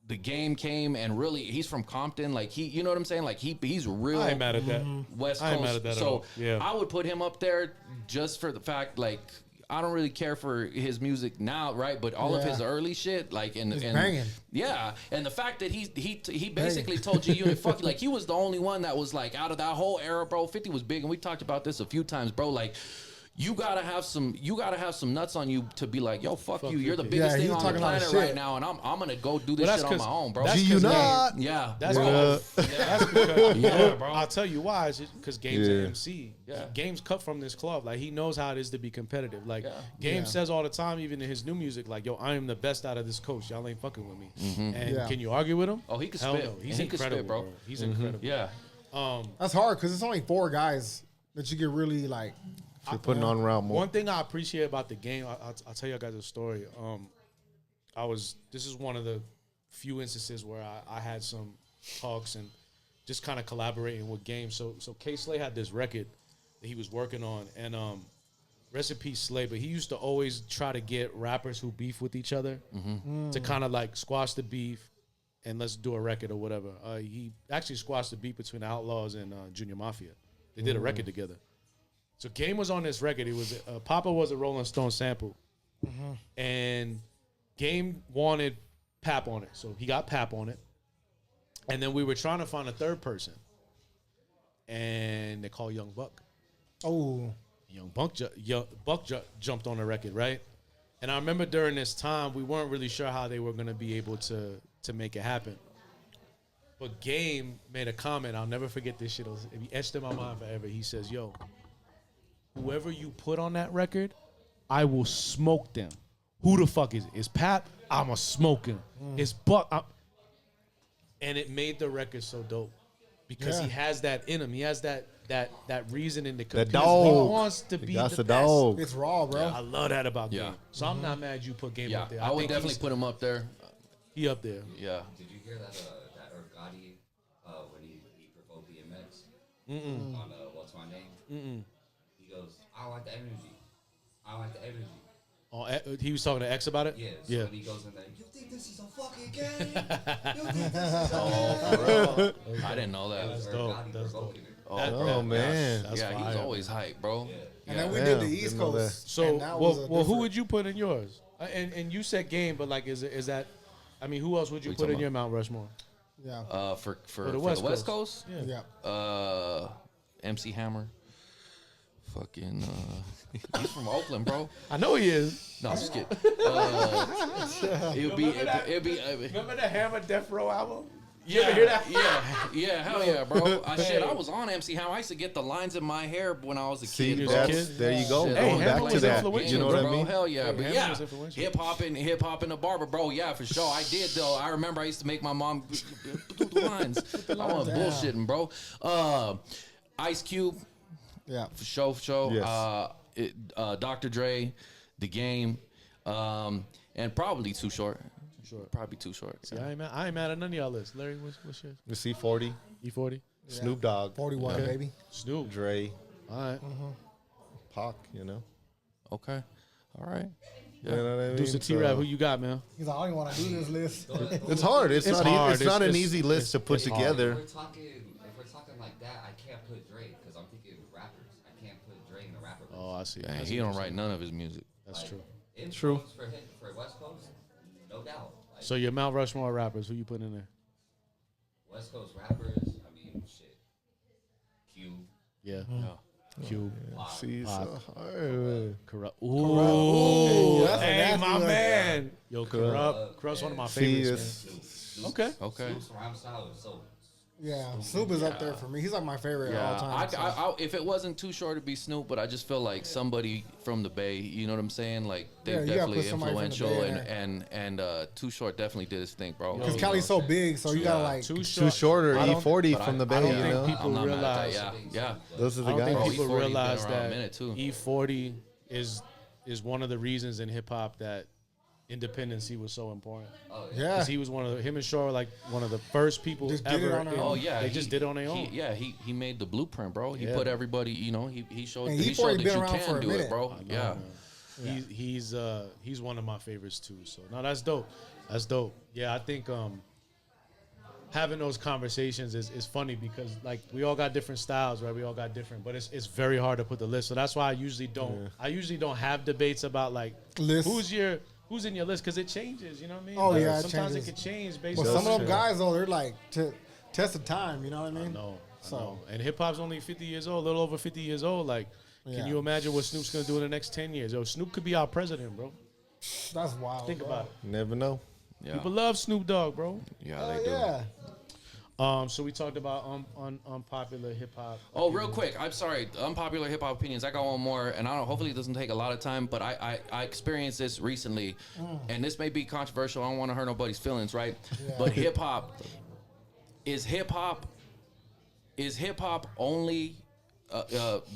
the game came and really, he's from Compton. Like you know what I'm saying. Like he's real. I ain't mad at that. West I ain't Coast. mad at that at So all. Yeah. I would put him up there just for the fact, like, I don't really care for his music now, right? But all of Yeah. his early shit, like, and banging. yeah, and the fact that he basically told G Unit fuck you, like he was the only one that was like out of that whole era, bro. 50 was big, and we talked about this a few times, bro. Like, you gotta have some nuts on you to be like, yo, fuck you. You're the you. biggest Yeah, he thing was on the talking a lot of planet shit. right now, and I'm gonna go do this that's shit on 'cause- my own, bro. that's Do you 'cause not? Yeah, That's bro. that's because Yeah, bro. I'll tell you why. Because Game's an Yeah. MC. Yeah. Game's cut from this club. Like he knows how it is to be competitive. Like Game Yeah. says all the time, even in his new music, like, yo, I am the best out of this coast. Y'all ain't fucking with me. And Yeah. can you argue with him? Oh, he can Hell spit. no. He's And he can spit, incredible, bro. He's incredible. Yeah. That's hard because it's only 4 guys that you can really like. You're putting on around more. One thing I appreciate about the game, I'll tell you guys a story. This is one of the few instances where I had some talks and just kind of collaborating with Game. So K Slay had this record that he was working on, and rest in peace Slay, but he used to always try to get rappers who beef with each other to kind of like squash the beef and let's do a record or whatever. He actually squashed the beef between the Outlaws and Junior Mafia. They did a record together. So Game was on this record. It was Papa was a Rolling Stone sample, and Game wanted Pap on it, so he got Pap on it. And then we were trying to find a third person, and they called Young Buck. Oh, Young Buck jumped on the record, right? And I remember during this time we weren't really sure how they were gonna be able to make it happen. But Game made a comment. I'll never forget this shit. It'll be etched in my mind forever. He says, "Yo, whoever you put on that record, I will smoke them. Who the fuck is it? Is Pap? I'ma smoke him. It's Buck." And it made the record so dope because he has that in him. He has that reasoning to compete. dog. He wants to be That's the the best. dog. it's raw, bro. I love that about Yeah. Game. So I'm not mad you put Game Yeah. up there. I would think definitely he's- put him up there. he up there. Yeah. Did you hear that Ergotti when he provoked DMX on What's My Name? He goes, I don't like the energy. I don't like the energy. Oh, he was talking to X about it? Yeah. So Yeah. when he goes in there, you think this is a fucking game? You think this is a game? I didn't know that. It was dope. Ergotti That's provoking it. Oh, man. That's Yeah, he's fire. always hype, bro. And then we Yeah. did the Damn, East didn't know Coast. So, and that was a well, who different- would you put in yours? And you said Game, but like, is that? I mean, who else would you What put you in your Mount Rushmore? Yeah, For the West Coast? Yeah. yeah. MC Hammer. Fucking he's from Oakland, bro. I know he is. No, I'm just kidding. It'd be Remember the Hammer Death Row album? yeah, ever hear that? yeah, hell yeah, bro. I was on MC Hammer. I used to get the lines in my hair when I was a See, kid, was bro. a that's, kid? there you go. Shit, Hey, Going Hammer back was to that. influential, You know what I bro. mean? Hell yeah, Yeah, but Hammer yeah, was influential. hip hop and the barber, bro. Yeah, for sure. I did though. I remember I used to make my mom put the lines. I wasn't Yeah. bullshitting, bro. Ice Cube, Yeah. for sure. Yes. Dr. Dre, The Game, and probably Too Short. Short. Probably Too Short. See, I ain't mad at none of y'all list. Larry, what's yours? The C40, E40? Snoop Dogg, 41, baby. Snoop. Dre, All right. Pac, you know? Okay. All right. You know what I mean? Deuce and T-Rap, who you got, man? He's like, I don't even want to do this list. It's hard. It's not. hard. It's not an It's- easy list to put it's hard. together. If we're talking like that, I can't put Dre because I'm thinking rappers. I can't put Dre in the rapper list. Oh, I see. And I see he what don't you're write saying. none of his music. That's true. True. Influence for him for West Coast, no doubt. Like, So your Mount Rushmore rappers, who you put in there? West Coast rappers, I mean, shit. Q, Yeah. Yeah. Cube. See, it's Pac. so hard. Corrupt. Ooh. that's a Hey, nasty my one. man. Yo, Corrupt. Corrupt's one of my See, favorites, it's, man. Okay. Okay. Snoop's rhyme style is so. Yeah, Snoop is up there for me. He's like my favorite of all Yeah, time. so. if it wasn't Too Short, it'd be Snoop. But I just feel like somebody from the Bay. You know what I'm saying? Like Yeah, they're you gotta definitely put somebody from the influential, Bay in and Too Short definitely did his thing, bro. Because You Cali's know, so big, so you gotta like. Too too short or I don't- E40 but from I- the I Bay, don't you think know? people I'm not mad at realize- that. Yeah. Those are I the don't think guys. Bro, people E40 been realize around a that minute, too. E40 is one of the reasons in hip hop that independency was so important. Oh, Yeah. Because he was him and Shaw were like one of the first people Just did it ever. on their own. They just did it on their own. He made the blueprint, bro. He Yeah. put everybody, he showed And he he's showed already that been you around for can a do minute. it, bro. Yeah. He's one of my favorites too. So no, that's dope. That's dope. Yeah, I think having those conversations is funny because like we all got different styles, right? We all got different, but it's very hard to put the list. So that's why I usually don't have debates about like List. who's in your list because it changes. You know what I mean? Oh, Like, yeah, it sometimes changes. it could change based But on some of them guys though, they're like test of time. You know what I mean? No, So and hip hop's only 50 years old, a little over 50 years old. Like, Yeah. can you imagine what Snoop's gonna do in the next 10 years? Yo, Snoop could be our president, bro. that's wild. Think bro. about it. Never know. Yeah. People love Snoop Dogg, bro. Yeah, Hell they do. yeah. So we talked about unpopular hip hop. Oh, real quick, I'm sorry. Unpopular hip hop opinions. I got one more, and I don't. Hopefully, it doesn't take a lot of time. But I experienced this recently, and this may be controversial. I don't want to hurt nobody's feelings, right? But hip hop is hip hop only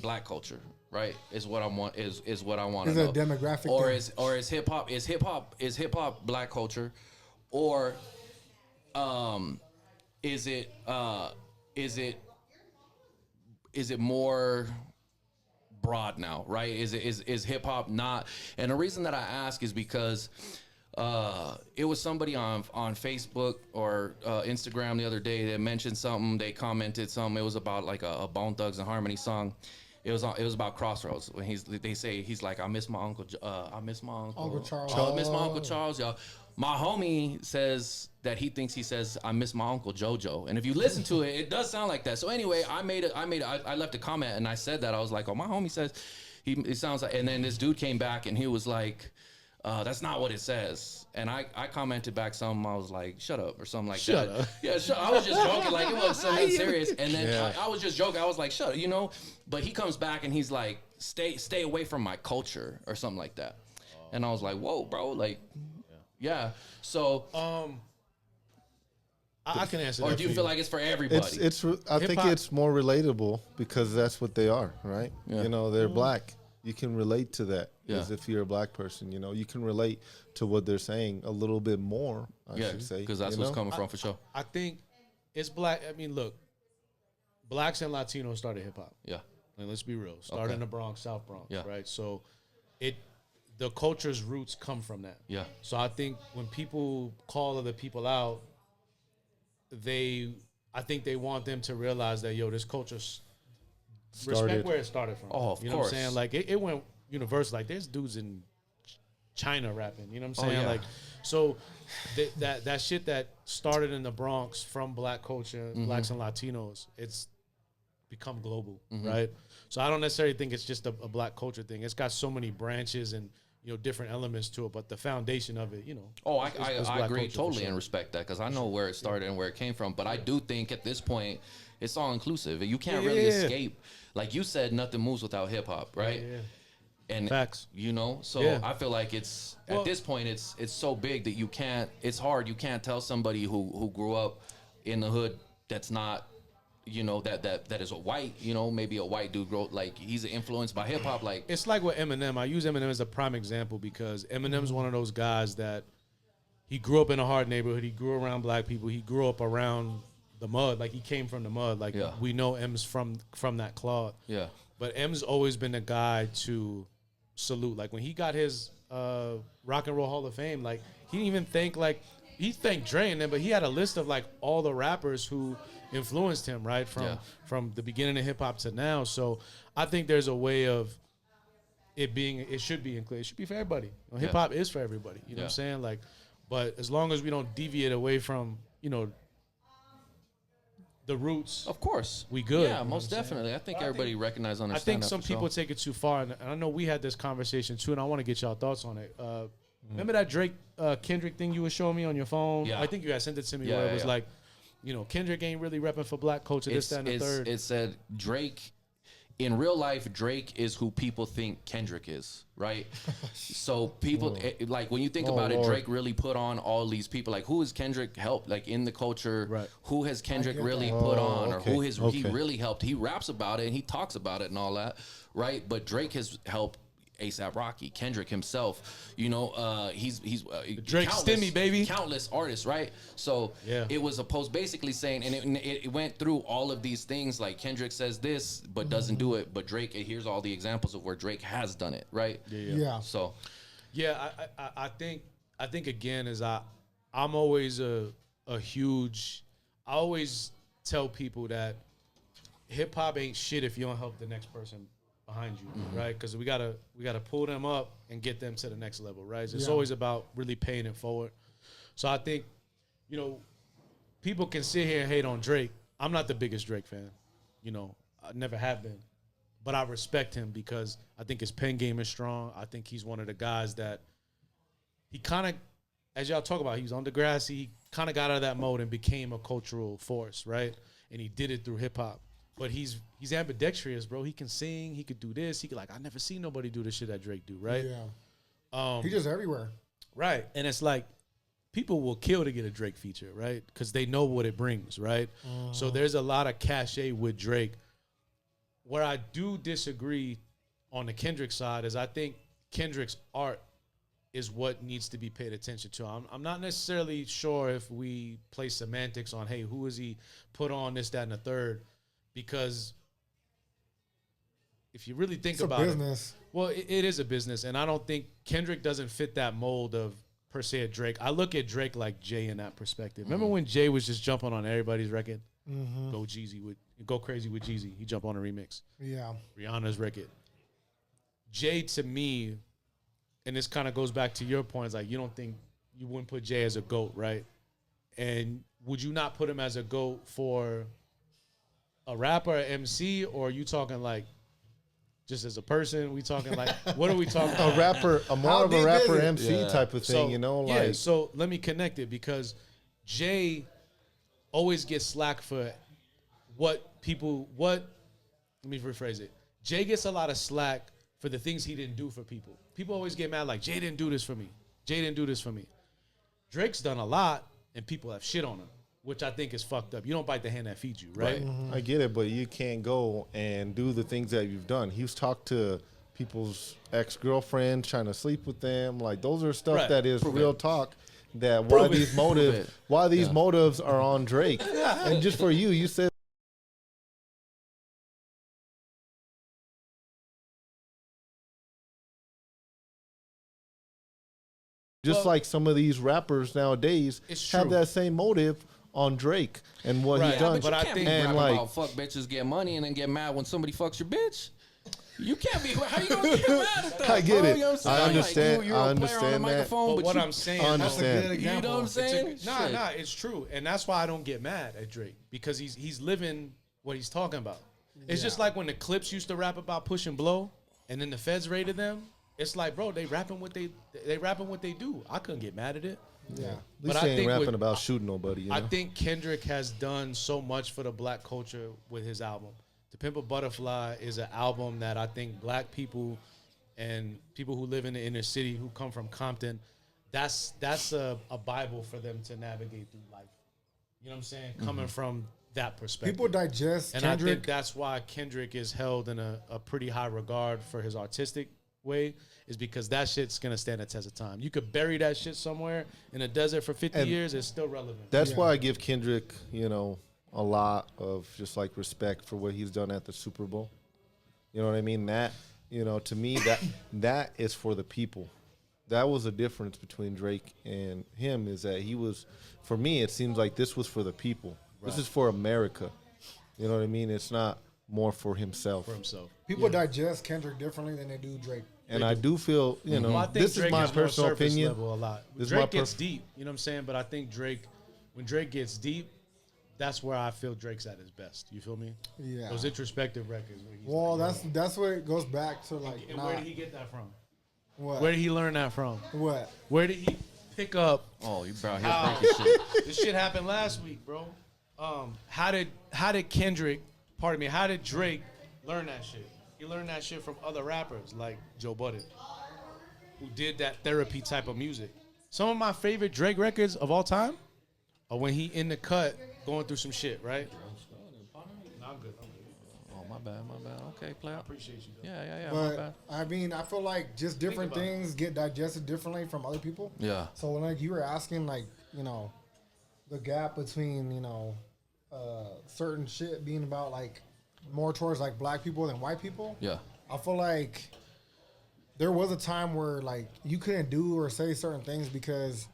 black culture, right? Is what I want. Is what I want to Is know. it a demographic Or thing? is hip hop black culture, or is it more broad now, right? Is hip hop not? And the reason that I ask is because it was somebody on Facebook or Instagram the other day that mentioned something. They commented something. It was about like a Bone Thugs and Harmony song. It was about Crossroads when they say he's like, I miss my uncle. I miss my uncle. Uncle Charles. I miss my Uncle Charles, y'all. My homie says that he says I miss my Uncle JoJo, and if you listen to it, it does sound like that. So anyway, I left a comment and I said that I was like, oh, my homie says it sounds like, and then this dude came back and he was like, that's not what it says. And I commented back something. I was like, shut up or something like Shut that. up. Yeah, I was just joking. Like, it wasn't something serious. And then I was just joking. I was like, shut up, But he comes back and he's like, stay away from my culture or something like that. And I was like, whoa, bro. Like, yeah. So, I can answer or that. do you for feel like it's for everybody? I think Hip-hop- it's more relatable because that's what they are, right? Yeah. They're black. You can relate to that Yeah. as if you're a black person. You can relate to what they're saying a little bit more. I Yeah, should say, because that's what's coming from for sure. I think it's black. I mean, look, blacks and Latinos started hip hop. Yeah. Like, let's be real. Started Okay. in the Bronx, South Bronx, Yeah. right? So the culture's roots come from that. Yeah. So I think when people call other people out, I think they want them to realize that, this culture's respect Started. where it started from. Oh, of you know what I'm course. saying? Like it went universal. Like there's dudes in China rapping. You know what I'm Oh, saying? yeah. Like so that shit that started in the Bronx from black culture, Mm-hmm. blacks and Latinos, it's become global, right? So I don't necessarily think it's just a black culture thing. It's got so many branches and different elements to it, but the foundation of it, Oh, I is agree black culture for totally sure. and respect that because I know where it started and where it came from. But I do think at this point, it's all inclusive. You can't really Yeah. escape. Like you said, nothing moves without hip hop, right? Yeah. And Facts. so Yeah. I feel like it's Well- at this point it's so big that you can't. It's hard. You can't tell somebody who grew up in the hood that's not. That is a white, maybe a white dude like he's influenced by hip hop. Like It's like with Eminem. I use Eminem as a prime example because Eminem's one of those guys that he grew up in a hard neighborhood. He grew around black people. He grew up around the mud. Like he came from the mud. Like Yeah. we know M's from that cloth. yeah, But M's always been a guy to salute. Like when he got his Rock and Roll Hall of Fame, like he didn't even think like he thanked Dre and them, but he had a list of like all the rappers who influenced him, right? From the beginning of hip hop to now. So I think there's a way of it should be included. It should be for everybody. Hip hop is for everybody. You know what I'm saying? Like, but as long as we don't deviate away from, the roots, of course, we good. Yeah, You know most what I'm definitely. I think everybody recognizes, I understand. think that some for sure. people take it too far, and I know we had this conversation too, and I want to get y'all thoughts on it. Remember that Drake Kendrick thing you were showing me on your phone? Yeah. I think you had sent it to me Yeah, where it yeah, was yeah. like, Kendrick ain't really repping for black culture, this, that, and the third. It said Drake. In real life, Drake is who people think Kendrick is, right? So people like when you think about it, Lord. Drake really put on all these people. Like, who has Kendrick helped? Like in the culture, Right. who has Kendrick get really that. put on, or okay, who has he okay. really helped? He raps about it and he talks about it and all that, right? But Drake has helped A$AP Rocky, Kendrick himself. You know, he's Drake Stimmy, baby. Countless artists, right? So it was a post basically saying, and it went through all of these things. Like Kendrick says this, but doesn't do it. But Drake, here's all the examples of where Drake has done it, right? Yeah. So, yeah, I think again is I'm always a huge. I always tell people that hip hop ain't shit if you don't help the next person behind you, right? Because we gotta pull them up and get them to the next level, right? It's always about really paying it forward. So I think, you know, people can sit here and hate on Drake. I'm not the biggest Drake fan, you know, I never have been, but I respect him because I think his pen game is strong. I think he's one of the guys that he kind of, as y'all talk about, he was on Degrassi. He kind of got out of that mode and became a cultural force, right? And he did it through hip hop. But he's ambidextrous, bro. He can sing. He could do this. He could I never seen nobody do the shit that Drake do, right? Yeah. He's just everywhere. Right. And it's like people will kill to get a Drake feature, right? Because they know what it brings, right? So there's a lot of cachet with Drake. Where I do disagree on the Kendrick side is I think Kendrick's art is what needs to be paid attention to. I'm not necessarily sure if we play semantics on, hey, who is he put on this, that, and the third? Because if you really think about it, well, it is a business, and I don't think Kendrick doesn't fit that mold of per se a Drake. I look at Drake like Jay in that perspective. Remember when Jay was just jumping on everybody's record? Go crazy with Jeezy. He jumped on a remix. Yeah. Rihanna's record. Jay to me, and this kind of goes back to your point, is like you wouldn't put Jay as a GOAT, right? And would you not put him as a GOAT for a rapper, MC, or are you talking like just as a person? We talking like, what are we talking about? A rapper, more of a rapper MC type of thing, you know? Yeah, so let me connect it because Jay always gets slack for let me rephrase it. Jay gets a lot of slack for the things he didn't do for people. People always get mad like, Jay didn't do this for me. Jay didn't do this for me. Drake's done a lot and people have shit on him, which I think is fucked up. You don't bite the hand that feeds you, right? I get it, but you can't go and do the things that you've done. He's talked to people's ex-girlfriends, trying to sleep with them. Like, those are stuff that is real talk. That why these motives are on Drake. And just for you said like some of these rappers nowadays have that same motive on Drake and what he's done. But I think about fuck bitches get money and then get mad when somebody fucks your bitch. You can't be. How you gonna get mad at that? I get it. You know what I'm I understand. Like, you're a player on the microphone, but what I'm saying, that's a good example. You know what I'm saying? Nah, it's true, and that's why I don't get mad at Drake because he's living what he's talking about. It's just like when the Clips used to rap about push and blow, and then the feds raided them. It's like, bro, they rapping what they do. I couldn't get mad at it. Yeah, at least they ain't rapping about shooting nobody. You know? I think Kendrick has done so much for the black culture with his album. To Pimp a Butterfly is an album that I think black people and people who live in the inner city who come from Compton, that's a Bible for them to navigate through life. You know what I'm saying? Coming from that perspective. People digest and Kendrick. I think that's why Kendrick is held in a pretty high regard for his artistic way, is because that shit's going to stand the test of time. You could bury that shit somewhere in a desert for 50 years, it's still relevant. That's why I give Kendrick, a lot of just like respect for what he's done at the Super Bowl. You know what I mean? That, to me, that is for the people. That was the difference between Drake and him, is that he was, for me, it seems like this was for the people. Right. This is for America. You know what I mean? It's not more for himself. People digest Kendrick differently than they do Drake. And I do feel, I think this Drake is my is personal more surface opinion. Level a lot. Drake gets deep, you know what I'm saying? But I think when Drake gets deep, that's where I feel Drake's at his best. You feel me? Yeah. Those introspective records. Where he's well, that's where it goes back to like. And where did he get that from? What? Where did he learn that from? What? Where did he pick up? Oh, you brought his breaking shit. This shit happened last week, bro. How did Drake learn that shit? He learned that shit from other rappers like Joe Budden, who did that therapy type of music. Some of my favorite Drake records of all time are when he in the cut going through some shit, right? No, I'm good. Oh, my bad. Okay, play I out. appreciate you, though. Yeah, my bad. But I mean, I feel like just different about it. things get digested differently from other people. Yeah. So like you were asking, like, you know, the gap between, you know, certain shit being about like more towards like black people than white people. Yeah. I feel like there was a time where like you couldn't do or say certain things because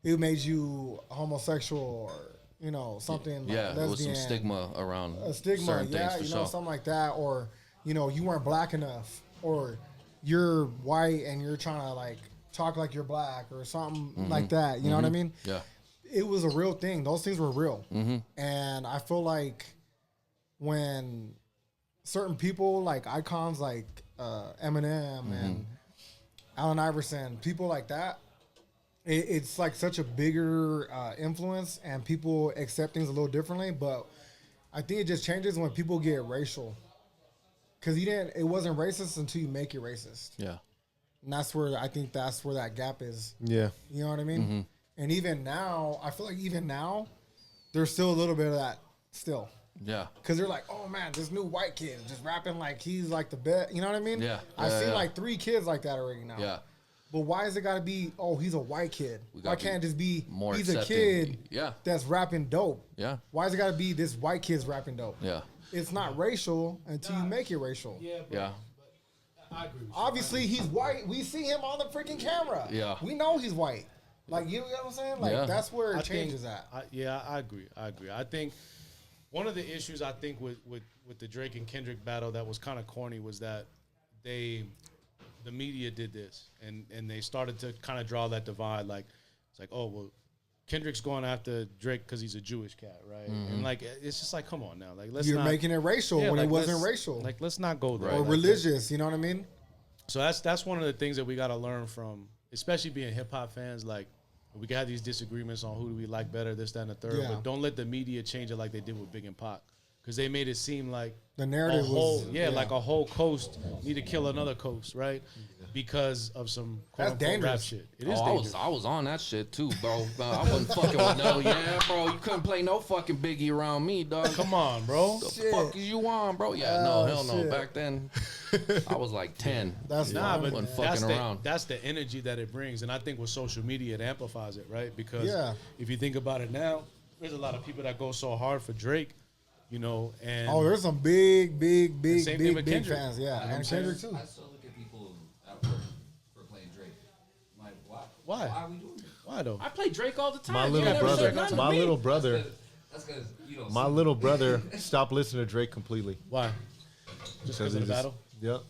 it made you homosexual or, you know, something Yeah, like there was some lesbian. stigma around A stigma, certain yeah, things for you sure. know, something like that, or you know, you weren't black enough, or you're white and you're trying to like talk like you're black or something like that. You know what I mean? Yeah. It was a real thing. Those things were real, and I feel like when certain people like icons like Eminem and Allen Iverson, people like that. It's like such a bigger influence, and people accept things a little differently. But I think it just changes when people get racial, because it wasn't racist until you make it racist, Yeah. and that's where that gap is. Yeah. You know what I mean? And even now, I feel like even now, there's still a little bit of that still, Yeah. because they're like, oh man, this new white kid just rapping like he's like the best. You know what I mean? Yeah. I've Yeah, seen yeah. like 3 kids like that already now. Yeah. But why is it got to be, oh, he's a white kid? We Why gotta can't it just be, more he's a accepting. kid Yeah. that's rapping dope? Yeah. Why is it got to be this white kid's rapping dope? Yeah. It's not racial until you make it racial. Yeah, but Yeah. I agree with you. Obviously, he's white. We see him on the freaking camera. Yeah. We know he's white. Like, you know what I'm saying? Like, Yeah. that's where I it changes at. I agree. I think one of the issues I think with the Drake and Kendrick battle that was kind of corny was that the media did this and they started to kind of draw that divide. Like, it's like, oh, well, Kendrick's going after Drake because he's a Jewish cat, right? And like, it's just like, come on now, like, let's You're not, making it racial when like, it wasn't let's- racial. Like, let's not go there. or Like, religious, you know what I mean? so that's one of the things that we got to learn from, especially being hip hop fans. Like, we can have these disagreements on who do we like better, this, that, and the third. Yeah. But don't let the media change it like they did with Big and Pac, because they made it seem like The narrative a whole, was like a whole coast need to kill another coast, right? Because of some That's quote-unquote dangerous. rap shit. It is Oh, dangerous. I was on that shit too, bro. I wasn't fucking with no. Yeah, bro. You couldn't play no fucking Biggie around me, dog. Come on, bro. The Shit. fuck is you on, bro? Yeah, no, Oh, hell no. shit. Back then, I was like 10. That's Nah, fine. but Wasn't that's fucking the, around. that's the energy that it brings. And I think with social media, it amplifies it, right? Because Yeah. if you think about it now, there's a lot of people that go so hard for Drake, you know, and Oh, there's some big same thing with Kendrick. fans. Yeah, You know what I'm and saying? Kendrick too. I still look at people at work for playing Drake. I'm like, why? Why? Why are we doing this? why though? I play Drake all the time. My You little never brother, said nothing to my me. little brother, That's because you don't. my see little brother stopped listening to Drake completely. Why? Just because of the battle? Yep.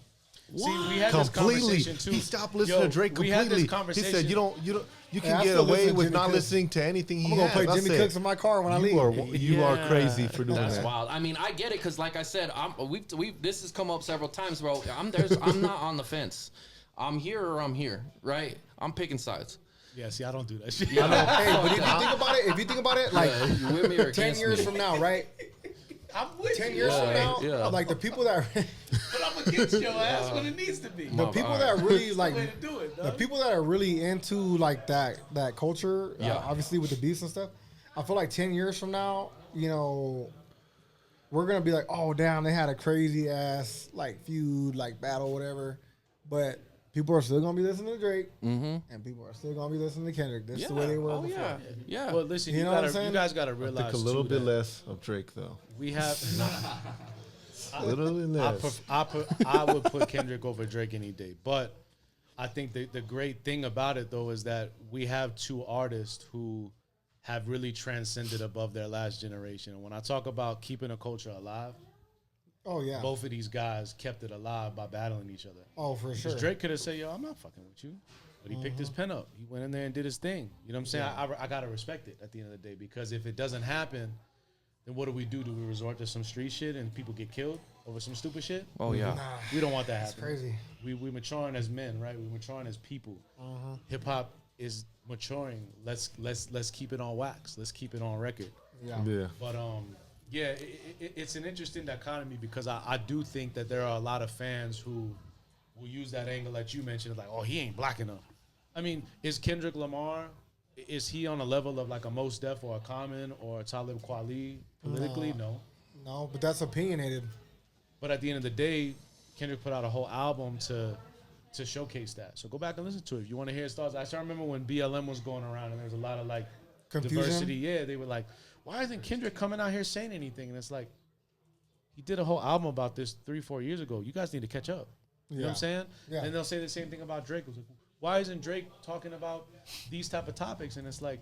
See, we had this Completely. conversation too. He stopped listening to Drake We had completely. this conversation. He said, you Hey, can I get still listen away to with Jimmy not Cooks. listening to anything he I'm gonna has. go play I Jimmy said, Cooks in my car when I leave. you are crazy for doing That's that. wild. I mean, I get it because, like I said, this has come up several times, bro. I'm not on the fence. I'm here or I'm here, right? I'm picking sides. Yeah, see, I don't do that shit. Hey, but if you think about it, like You with me or 10 against years me? from now, right? I'm with 10 you. years from Yeah, now, yeah. like the people that But I'm against your ass when it needs to be. the people that really like way to do it, the dog. people that are really into like that culture, Yeah. obviously with the beats and stuff. I feel like 10 years from now, you know, we're gonna be like, oh damn, they had a crazy ass like feud, like battle, whatever. But people are still gonna be listening to Drake, and people are still gonna be listening to Kendrick. That's the way they were Oh before. yeah, yeah. Well, listen, You you, know what I'm gotta, saying? you guys got to I realize think a little too, bit that less of Drake though. we have. A little bit less. I would put Kendrick over Drake any day, but I think the great thing about it though is that we have two artists who have really transcended above their last generation. And when I talk about keeping a culture alive, Oh yeah. both of these guys kept it alive by battling each other. Oh, for sure. Because Drake could have said, yo, I'm not fucking with you. But he picked his pen up. He went in there and did his thing. You know what I'm saying? I got to respect it at the end of the day. Because if it doesn't happen, then what do we do? Do we resort to some street shit and people get killed over some stupid shit? Oh yeah. Nah, We don't want that it's happening. crazy. We maturing as men, right? We maturing as people. Hip hop is maturing. Let's keep it on wax. Let's keep it on record. Yeah. Yeah. But yeah, it's an interesting dichotomy because I do think that there are a lot of fans who will use that angle that you mentioned, like, oh, he ain't black enough. I mean, is Kendrick Lamar, is he on a level of like a Mos Def or a Common or a Talib Kweli politically? No. No, but that's opinionated. But at the end of the day, Kendrick put out a whole album to showcase that. So go back and listen to it if you want to hear his thoughts. I still remember when BLM was going around and there was a lot of like Confusion? diversity. Yeah, they were like, why isn't Kendrick coming out here saying anything? And it's like, he did a whole album about this 3-4 years ago. You guys need to catch up. You know what I'm saying? Yeah. And they'll say the same thing about Drake. It was like, why isn't Drake talking about these type of topics? And it's like,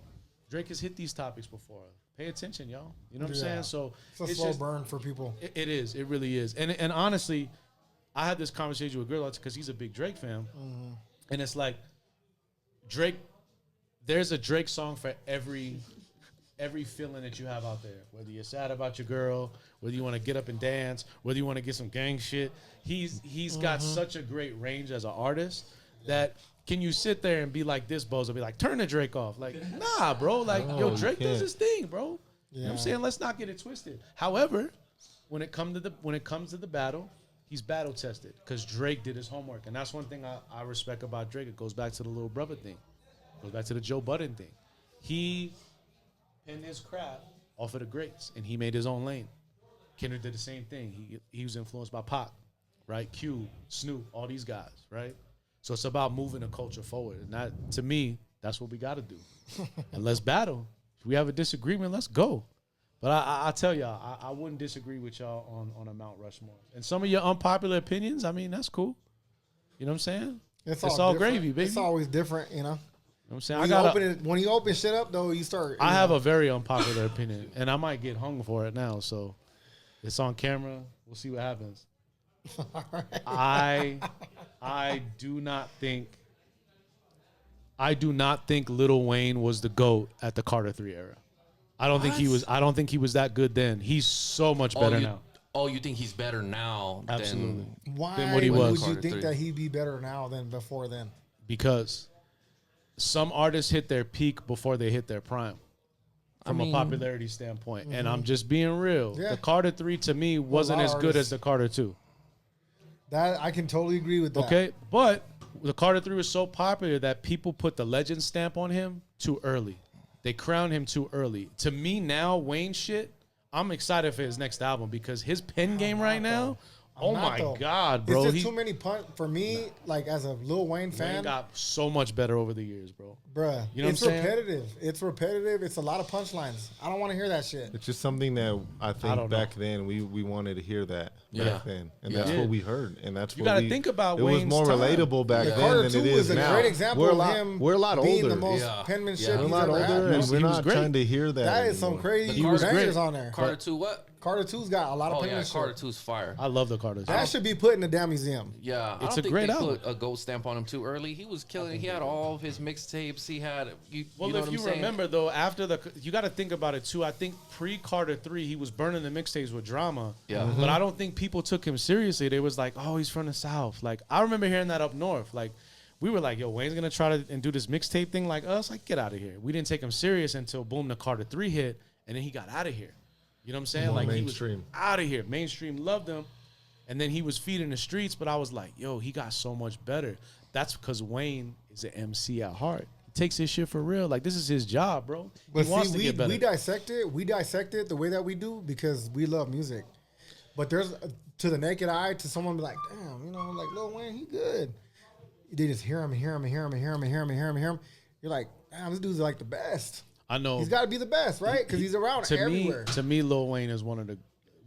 Drake has hit these topics before. Pay attention, y'all. You know what I'm saying? So it's a slow burn for people. It is. It really is. And honestly, I had this conversation with Girl because he's a big Drake fan. Mm-hmm. And it's like, Drake, there's a Drake song for every feeling that you have out there. Whether you're sad about your girl, whether you want to get up and dance, whether you want to get some gang shit. He's got such a great range as an artist that can you sit there and be like this, Bozo, be like, turn the Drake off. Like, nah, bro. Like, yo, Drake does his thing, bro. You know what I'm saying? Let's not get it twisted. However, when it comes to the battle, he's battle tested because Drake did his homework. And that's one thing I respect about Drake. It goes back to the little brother thing. It goes back to the Joe Budden thing. He penned his craft off of the greats, and he made his own lane. Kendrick did the same thing. He was influenced by Pac, right? Q, Snoop, all these guys, right? So it's about moving the culture forward. And that, to me, that's what we got to do. And let's battle. If we have a disagreement, let's go. But I tell y'all, I wouldn't disagree with y'all on a Mount Rushmore. And some of your unpopular opinions, I mean, that's cool. You know what I'm saying? It's all gravy, baby. It's always different, you know? You know what I'm saying? When you open shit up, though, you start. I have a very unpopular opinion, and I might get hung for it now. So it's on camera. We'll see what happens. I do not think Lil Wayne was the GOAT at the Carter 3 era. I don't think he was that good then. He's so much better now. Oh, you think he's better now Absolutely. Why than what he was. would you think Carter that he'd be better now than before then? Because some artists hit their peak before they hit their prime. From a popularity standpoint. And I'm just being real. Yeah. The Carter 3 to me wasn't as good as the Carter 2. That I can totally agree with that. Okay, but the Carter 3 was so popular that people put the legend stamp on him too early. They crowned him too early. To me now, Wayne shit, I'm excited for his next album because his pen game right now, God, bro. It's just too many for me, like as a Lil Wayne fan. Wayne got so much better over the years, bro. Bruh, You know what I'm saying? It's repetitive. It's a lot of punchlines. I don't want to hear that shit. It's just something that I think back then we wanted to hear that back then, and that's what we heard, and that's You what gotta think about it was Wayne's more time. relatable back then Carter than 2 it is is now. a great example of him We're a lot being older. the most penmanship We're a he's lot ever had. older, and He we're was not great. trying to hear that. That is some anymore. crazy He was bangers great. on there. Carter 2 what? Carter 2's got a lot of Oh, yeah, penmanship. Carter 2's fire. I love the Carter 2. That should be put in the damn museum. Yeah, It's I don't a think great they album. put a gold stamp on him too early. He was killing. He had all of his mixtapes. He had. Well, you know if what you I'm saying? remember though, after you got to think about it too. I think pre-Carter 3, he was burning the mixtapes with drama. Yeah. But I don't think people took him seriously. They was like, oh, he's from the South. Like I remember hearing that up north. Like we were like, yo, Wayne's gonna try to and do this mixtape thing like us. Like get out of here. We didn't take him serious until boom, the Carter 3 hit, and then he got out of here. You know what I'm saying? More Like mainstream. he was out of here. Mainstream loved him. And then he was feeding the streets, but I was like, yo, he got so much better. That's because Wayne is an MC at heart. He takes his shit for real. Like, this is his job, bro. But he wants to get better. we dissect it the way that we do because we love music. But there's to the naked eye, to someone be like, damn, you know, like Lil Wayne, he good. They just hear him. You're like, damn, this dude's like the best. I know. He's got to be the best, right? Because he's around everywhere. To me, Lil Wayne is one of the,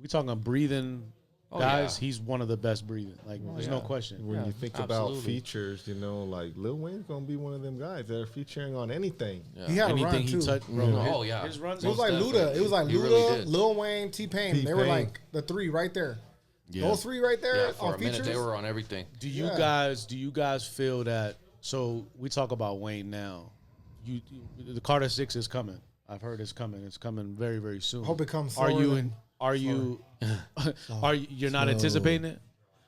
we talking breathing guys, he's one of the best breathing. Like, there's no question. When you think about features, you know, like Lil Wayne's gonna be one of them guys that are featuring on anything. Yeah. He had a Anything run he too. touched, bro. Oh, yeah. His runs. It was like Luda. It was like He Luda, really did. Lil Wayne, T-Pain. They were T-Pain. like the three right there. Yeah. Those three right there Yeah, for on a minute features. they were on everything. Do you guys feel that? So we talk about Wayne now. The Carter 6 is coming. I've heard it's coming. It's coming very, very soon. Hope it comes. Are slower you than- in? Are you? You're not anticipating it?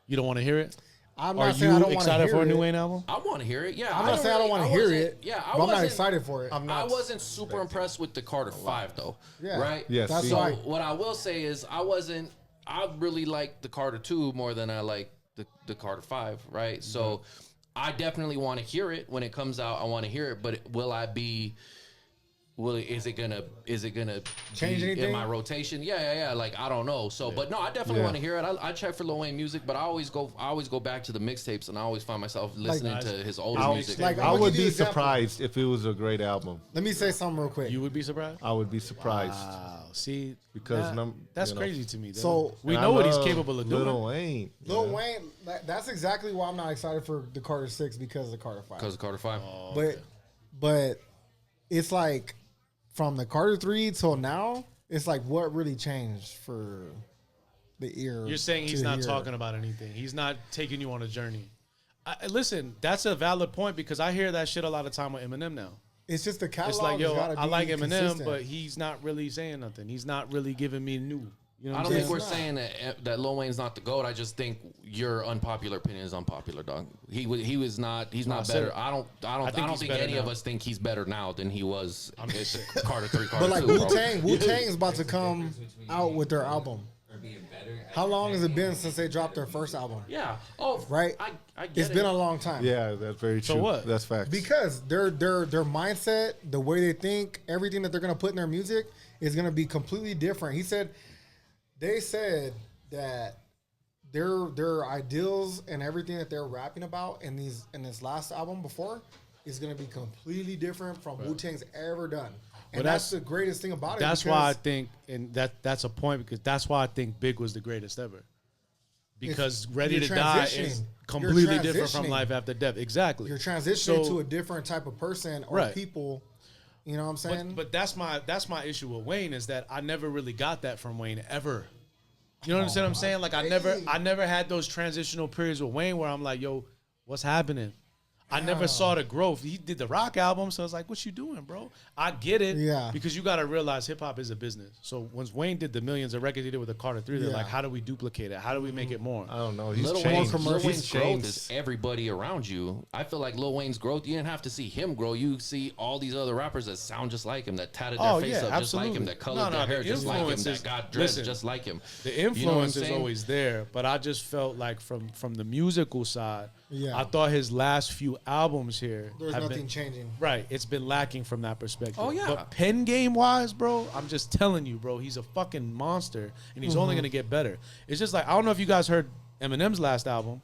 You don't want to hear it? I'm Are not saying I you don't want to excited hear for a new it. Wayne album? I want to hear it. Yeah, I'm not saying I don't want to hear it. Yeah, but I'm not excited for it. I wasn't super impressed with the Carter 5 though. Yeah. Right. Yes, That's see? So why. what I will say is I really like the Carter 2 more than I like the Carter 5, right? So I definitely want to hear it when it comes out. I want to hear it, but will I be well, is it gonna Change be anything in my rotation? Yeah. Like I don't know. So, but no, I definitely Yeah. want to hear it. I check for Lil Wayne music, but I always go back to the mixtapes, and I always find myself listening to his older music. Like, I I'll would give you be an example. surprised if it was a great album. Let me say something real quick. You would be surprised. I would be surprised. Wow. See, Because that's you know. crazy to me. Though. So- we And know I what he's love capable of doing. Lil Wayne. Lil Wayne, that's exactly why I'm not excited for the Carter 6 because of the Carter 5. Because of Carter 5. But it's like from the Carter 3 till now, it's like what really changed for the ear. You're saying he's not talking about anything. He's not taking you on a journey. Listen, that's a valid point because I hear that shit a lot of time with Eminem now. It's just the catalog. It's like, yo, gotta I be like Eminem, consistent. but he's not really saying nothing. He's not really giving me new. You know I what don't I'm think saying? we're saying that Lil Wayne's not the GOAT. I just think your unpopular opinion is unpopular, dog. He's not I said better. it. I don't he's think better any of now. us think he's better now than he was at Carter 3, Carter But like 2. Wu Tang's about to come out with their album. Or being better. How long has it been since they dropped their first album? Yeah. Oh, Right? I get It's it. been a long time. Yeah, that's very true. what? That's facts. Because their mindset, the way they think, everything that they're gonna put in their music is gonna be completely different. They said that their ideals and everything that they're rapping about in this last album before is gonna be completely different from Wu Tang's ever done. And Well, that's the greatest thing about it. That's why I because think, and that's a point because that's why I think Big was the greatest ever. Because Ready you're to Die transitioning. is You're completely different from transitioning. Life After Death. Exactly. you're transitioning to a different type of person or Right. people. You know what I'm saying? But that's my issue with Wayne is that I never really got that from Wayne ever. You know what I'm saying? Like I never had those transitional periods with Wayne where I'm like, yo, what's happening? I never saw the growth. He did the rock album, so I was like, what you doing, bro? I get it. Yeah. Because you got to realize hip-hop is a business. So once Wayne did the millions of records he did with the Carter 3, they're Yeah. like, how do we duplicate it? How do we make it more? I don't know. He's Lil changed. Wayne's He's growth changed. is everybody around you. I feel like Lil Wayne's growth, you didn't have to see him grow. You see all these other rappers that sound just like him, that tatted their Oh, face yeah, up just like him, absolutely. that colored their the hair just like him, influences- that got dressed listen, just like him. The You know what I'm influence is saying? always there, but I just felt like from the musical side, Yeah. I thought his last few albums here There's have nothing been, changing. right. It's been lacking from that perspective. Oh, yeah. But pen game wise, bro, I'm just telling you, bro, he's a fucking monster, and he's only gonna get better. It's just like I don't know if you guys heard Eminem's last album.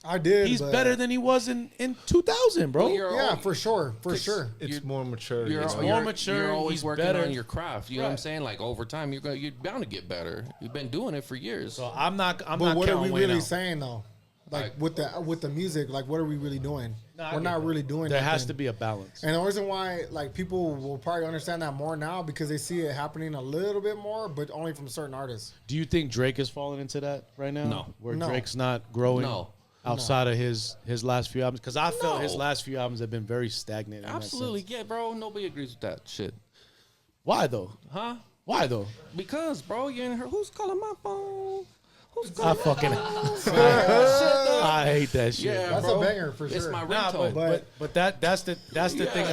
I did. He's but- better than he was in 2000, bro. Well, you're Yeah, al- for sure. It's more mature. You're, It's you're- more mature, You're always he's working better. on your craft. You know what I'm Right. saying? Like over time, you're bound to get better. You've been doing it for years. So I'm not But not what are we counting Wayne really out. saying though? Like with the music, like what are we really doing? I We're get not that. really doing. There has nothing. to be a balance. And the reason why, like, people will probably understand that more now because they see it happening a little bit more, but only from certain artists. Do you think Drake is falling into that right now? No. Where No. Drake's not growing No. outside of his last few albums? Because I felt his No. last few albums have been very stagnant. in that Absolutely, sense. yeah, bro. Nobody agrees with that shit. Why though? Huh? Why though? Because, bro, you ain't heard who's calling my phone? Who's I calling fucking my I hate that shit. Yeah, That's bro. a banger for It's sure. my Nah, ringtone. but that's the Yeah, thing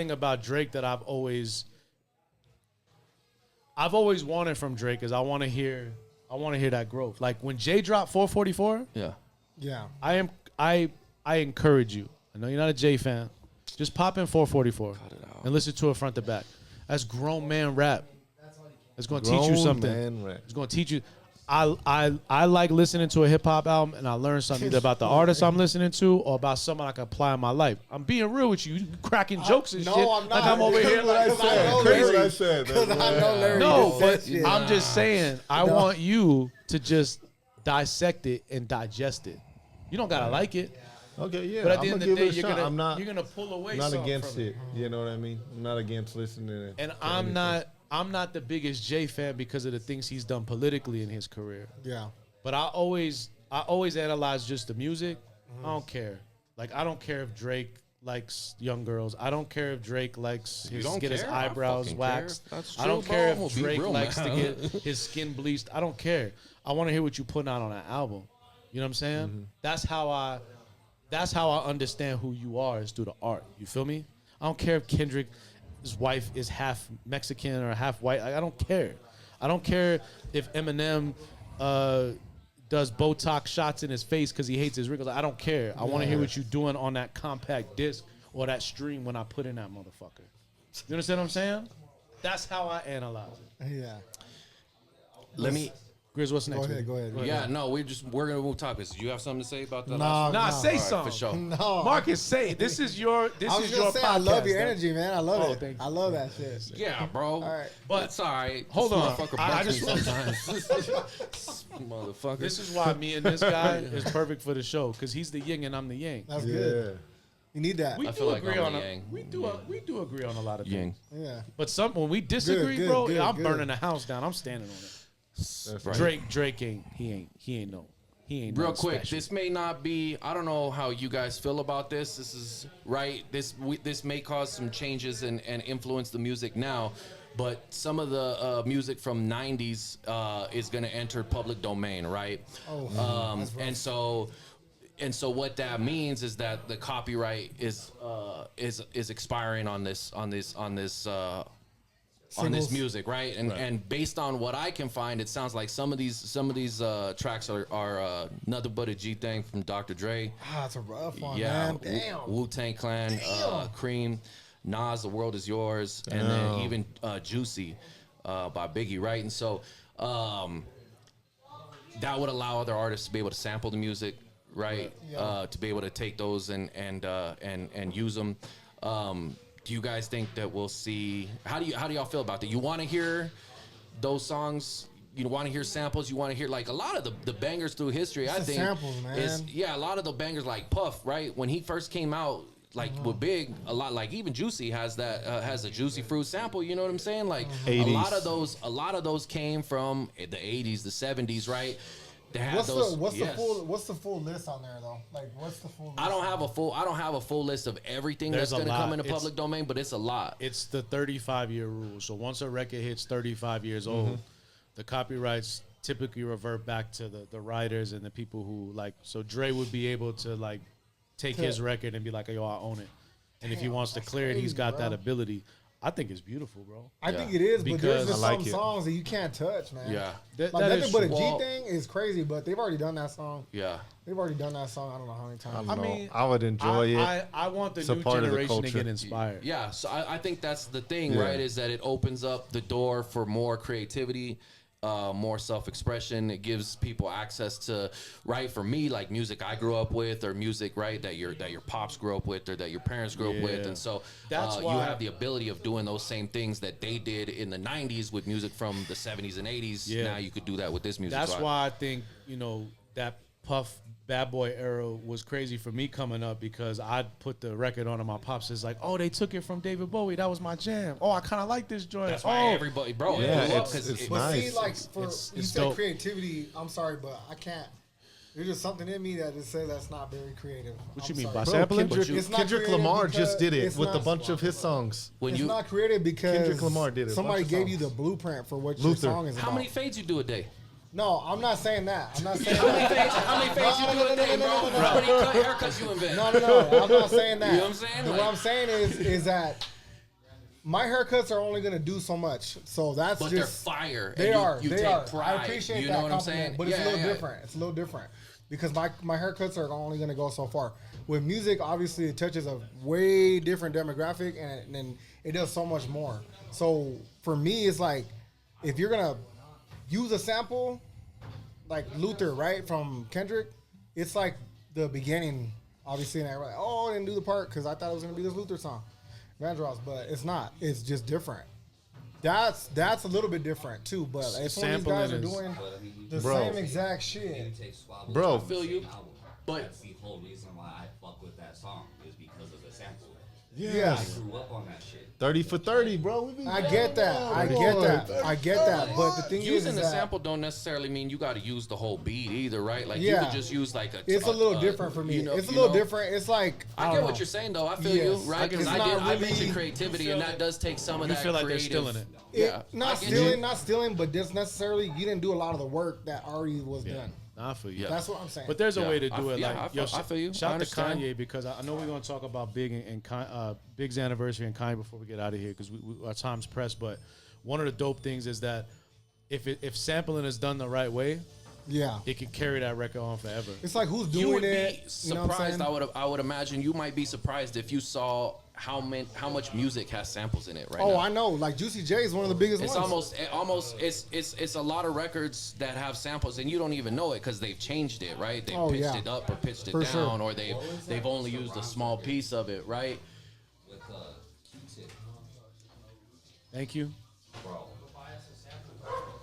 dog. about Drake that I've always wanted from Drake is I want to hear that growth. Like when Jay dropped 444, Yeah. Yeah. I encourage you. I know you're not a Jay fan. Just pop in 444 and listen to it front to back. That's grown man rap. It's going to teach you Grown something. man rap. It's going to teach you. I like listening to a hip hop album and I learn something either about the artist I'm listening to or about someone I can apply in my life. I'm being real with you. You cracking jokes and no, shit. I'm not. Like I'm over here That's what I like said. I'm That's crazy. what I said. That's I what know Larry No, just but said shit. I'm just saying I want you to just dissect it and digest it. You don't gotta like it, Okay, yeah. but at the I'm end gonna of the give day, it a shot. I'm not you're gonna pull away. not something against from it. You know what I mean? I'm not against listening. And to I'm anything. not the biggest Jay fan because of the things he's done politically in his career. Yeah. But I always analyze just the music. I don't care. Like I don't care if Drake likes young girls. I don't care if Drake likes You his don't get his care? I eyebrows fucking waxed. care. That's I don't true, care bro. I'm if gonna be Drake real, likes to man. get his skin bleached. I don't care. I want to hear what you putting out on that album. You know what I'm saying? Mm-hmm. That's how I understand who you are is through the art. You feel me? I don't care if Kendrick's wife is half Mexican or half white. I don't care. I don't care if Eminem does Botox shots in his face because he hates his wrinkles. I don't care. I want to hear what you're doing on that compact disc or that stream when I put in that motherfucker. You understand what I'm saying? That's how I analyze it. Yeah. Let me. Grizz, what's next? Go ahead. Yeah, no, we're gonna move topics. Do you have something to say about that? Nah, Nah, say All right, something. for sure. No. Marcus, say it. This is your I was your gonna say, podcast. I love your man. energy, man. I love Oh, it. thank you. I love that shit. Yeah, bro. All right. But it's all right. Hold This on. motherfucker I bugs just- me sometimes. Motherfucker. This is why me and this guy is perfect for the show because he's the yin and I'm the yang. That's Yeah. good. You need that. We I do feel like agree I'm on the a, yang. we do agree on a lot of Yang. things. Yeah. But when we disagree, Good, bro, good, I'm good. burning the house down. I'm standing on it. That's Right. Drake ain't no. He ain't Real nothing quick, special. this may not be. I don't know how you guys feel about this. This is right. This may cause some changes and influence the music now, but some of the music from '90s is going to enter public domain, right? Oh, that's rough. And so what that means is that the copyright is expiring on this Singles. music, right? And based on what I can find, it sounds like some of these tracks are nothing but a G thing from Dr. Dre. Ah, it's a rough one, Yeah, man. Damn. Wu-Tang Clan, Cream, Nas, The World Is Yours, and then even Juicy by Biggie, right? And so that would allow other artists to be able to sample the music, right? Yeah. To be able to take those and use them. Do you guys think that we'll see? How do y'all feel about that? You want to hear those songs? You want to hear samples? You want to hear like a lot of the bangers through history? I the think samples, man. a lot of the bangers like Puff, right? When he first came out, like with Big, a lot like even Juicy has that has a Juicy Fruit sample. You know what I'm saying? Like 80s. a lot of those came from the 80s, the 70s, right? They had What's those. what's the full list on there though? Like what's the full list? I don't have a full list of everything There's that's a going to come lot. into public domain, but it's a lot. It's the 35-year rule. So once a record hits 35 years old, the copyrights typically revert back to the writers and the people who like. So Dre would be able to like take his record and be like, "Yo, I own it." And if he wants to clear it, he's crazy, got bro. that ability. I think it's beautiful, bro. I think it is, but Because there's just I like some it. songs that you can't touch, man. Yeah, That Like is nothing but a true. G Well- thing is crazy, but they've already done that song. yeah. They've already done that song. I don't know how many times. I I don't know. mean, I would enjoy it. I want the It's a new part of the generation to culture. get inspired. Yeah, so I think that's the thing, Yeah. right? Is that it opens up the door for more creativity, more self-expression. It gives people access to, right? For me, like music I grew up with, or music, right, that your pops grew up with, or that your parents grew up with, Yeah. and so That's you why- have the ability of doing those same things that they did in the '90s with music from the '70s and '80s. Yeah. Now you could do that with this music. That's So why I think, that Puff Bad Boy era was crazy for me coming up because I'd put the record on and my pops is like, "Oh, they took it from David Bowie. That was my jam. Oh, I kind of like this joint." That's why oh. everybody, bro. Yeah, it blew up it's 'cause it- But see, nice. like for It's you said dope. creativity. I'm sorry, but I can't. There's just something in me that just says that's not very creative. What I'm you mean, sorry. by Bro, sampling? Kendrick, It's not Kendrick creative Lamar because just did it it's with a not- bunch of his songs. when It's you not creative because Kendrick Lamar did it, a somebody bunch of gave you songs. the blueprint for what Luther. your song is how about. many fades you do a day? No, I'm not saying that. I'm not saying How many that. fades you do a day, bro? How many haircuts you invent? No. I'm not saying that. You know what I'm saying? What Like- I'm saying is that my haircuts are only gonna do so much. So that's But just they're fire. They and are. You they take are. pride. I appreciate you that know what I'm compliment, saying? but it's a little Yeah. different. It's a little different because my haircuts are only gonna go so far. With music, obviously, it touches a way different demographic, and it does so much more. So for me, it's like if you're gonna use a sample, like Luther, right, from Kendrick, it's like the beginning, obviously, and everybody, I didn't do the part because I thought it was gonna be this Luther song, Vandross, but it's not. It's just different. That's a little bit different too, but if one of these guys are Sampling is- doing But I mean, the Bro. same exact you shit, take Swab Bro. on the Feel you. same album. But- That's the whole reason why I fuck with that song is because of the sample. I yes, grew up on that shit. 30 for 30, bro. We be I get that, I get that, but the thing Using is the that sample don't necessarily mean you got to use the whole beat either, right? Like you Yeah. could just use like a. it's a little different for me. you know- It's a you little know? different. It's like I don't get know. what you're saying though. I feel Yes. you, right? Because It's I not mentioned really- creativity, and that does take some of You that. feel like they're creative, stealing it. Yeah, Not I get stealing, you. not stealing, but just necessarily you didn't do a lot of the work that already was done. Nah, I feel you. Yeah. That's what I'm saying. But there's a Yeah. way to I do f- it. yeah, Like, I feel- I feel you. I Shout to understand. Kanye because I know we're gonna talk about Big and Big's anniversary and Kanye before we get out of here because our time's pressed. But one of the dope things is that if sampling is done the right way, yeah, it could carry that record on forever. it's like who's You doing would it. be You know what I'm surprised. saying? I would imagine you might be surprised if you saw how much music has samples in it right Oh, now. I know. Like Juicy J is one of the biggest It's ones. almost it's a lot of records that have samples and you don't even know it because they've changed it, right? They've pitched it up or pitched it For down, sure. or they've only used a small piece of it, right? With Q-Tip, Thank you. bro.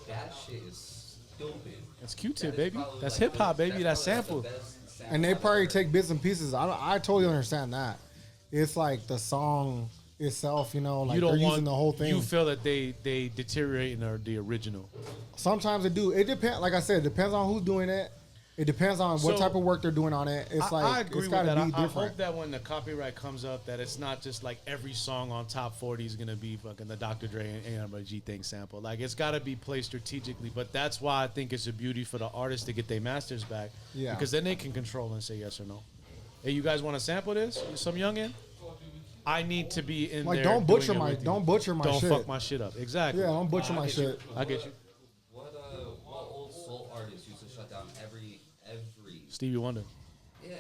That shit is stupid. That's Q-Tip, That is baby. probably That's like hip hop, the- baby. That's probably sample. the best sample And they I've probably ever take heard. bits and pieces. I totally understand that. It's like the song itself, you know, like You they're don't using want the whole thing. You feel that they deteriorate in the original. Sometimes they do. It depends. Like I said, it depends on who's doing it. It depends on what So, type of work they're doing on it. It's like I agree it's with got that. to I be different. hope that when the copyright comes up, that it's not just like every song on top 40 is gonna be fucking the Dr. Dre and A&G thing sample. Like it's got to be placed strategically. But that's why I think it's a beauty for the artists to get their masters back. Yeah. Because then they can control and say yes or no. Hey, you guys want to sample this? Some youngin? I need to be in Like there. don't butcher doing my everything. don't butcher my Don't shit. fuck my shit up. Exactly. Yeah, don't butcher I my get you. shit. I get you. What old soul artist used to shut down every Stevie Wonder. yeah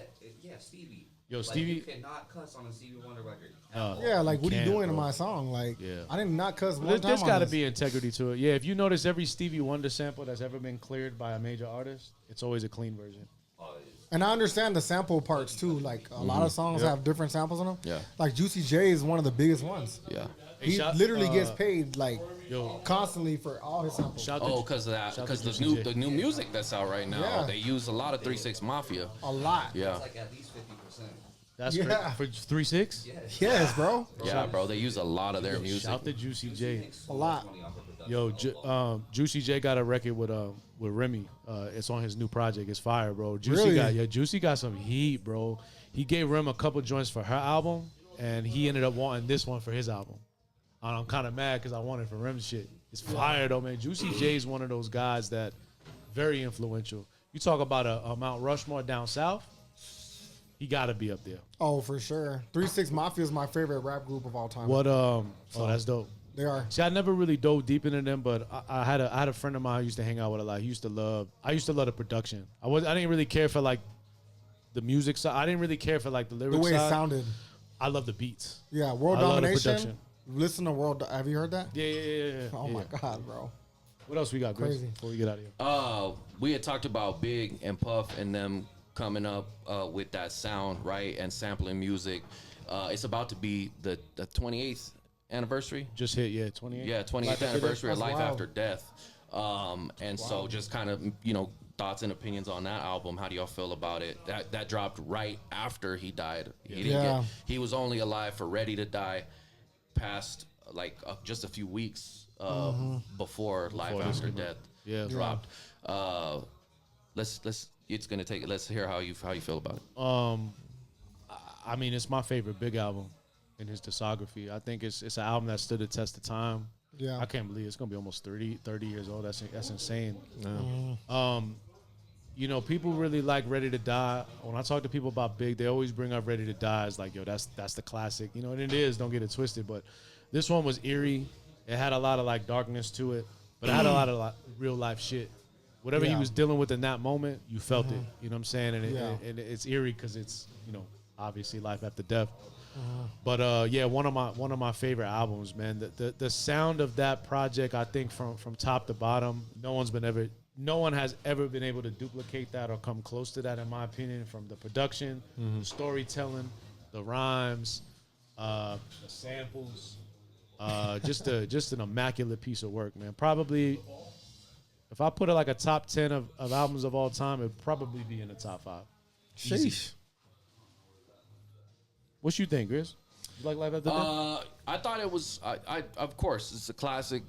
Stevie. Yo, Like, Stevie- you cannot cuss on a Stevie Wonder record. Yeah, like what are you Can't, doing in bro. my song? Like Yeah. I did not cuss one There's time. on got to this. be integrity to it. Yeah, if you notice every Stevie Wonder sample that's ever been cleared by a major artist, it's always a clean version. And I understand the sample parts too. Like a lot of songs have different samples on them. Yeah. Like Juicy J is one of the biggest ones. Yeah. Hey, He shout- literally gets paid like Yo. constantly for all his samples. Shout Oh, to, because of that, shout because to the Juicy J. new music that's out right now, Yeah. they use a lot of 3-6 Mafia. A lot. Yeah. It's like at least 50%. That's Yeah. great. For 3-6. Yes, bro. Yeah, bro, they use a lot of their music. Shout to Juicy J. A lot. Yo, Juicy J got a record with Remy. It's on his new project. It's fire, bro. Juicy got some heat, bro. He gave Rem a couple joints for her album, and he ended up wanting this one for his album. And I'm kind of mad because I wanted for Rem's shit. It's fire though, man. Juicy J is one of those guys that very influential. You talk about a Mount Rushmore down south, he got to be up there. Oh, for sure. 3-6 Mafia is my favorite rap group of all time. What? Oh, that's dope. They are. See, I never really dove deep into them, but I had a friend of mine who used to hang out with a lot. I used to love the production. I didn't really care for like the music side. I didn't really care for like the lyrics The way side. it sounded. I love the beats. Yeah, World I love the Domination. production. Listen to World. Have you heard that? Yeah. Oh my God, bro. What else we got, Chris? Crazy. Before we get out of here. We had talked about Big and Puff and them coming up with that sound, right, and sampling music. It's about to be the 28th anniversary. Just hit, yeah, 28. Yeah, 28th Life After anniversary of Death. Life That's After Death. And so just kind of, thoughts and opinions on that album. How do y'all feel about it? That dropped right after he died. He was only alive for Ready to Die past like just a few weeks before Life After Death dropped. Let's hear how you feel about it. I mean, it's my favorite Big album in his discography. I think it's an album that stood the test of time. Yeah. I can't believe it's gonna be almost 30 years old. That's insane. People really like Ready to Die. When I talk to people about Big, they always bring up Ready to Die as like, yo, that's the classic. And it is. Don't get it twisted. But this one was eerie. It had a lot of like darkness to it, but it had a lot of like, real life shit. Whatever he Yeah. was dealing with in that moment, you felt it. You know what I'm saying? And, Yeah. and it's eerie because it's obviously life after death. But one of my favorite albums, man. The sound of that project, I think from top to bottom, no one has ever been able to duplicate that or come close to that, in my opinion. From the production, the storytelling, the rhymes, the samples, just an immaculate piece of work, man. Probably, if I put it like a top 10 of albums of all time, it'd probably be in the top 5. Easy. Sheesh. What you think, Chris? You like Life After Death? I thought it was. I of course it's a classic.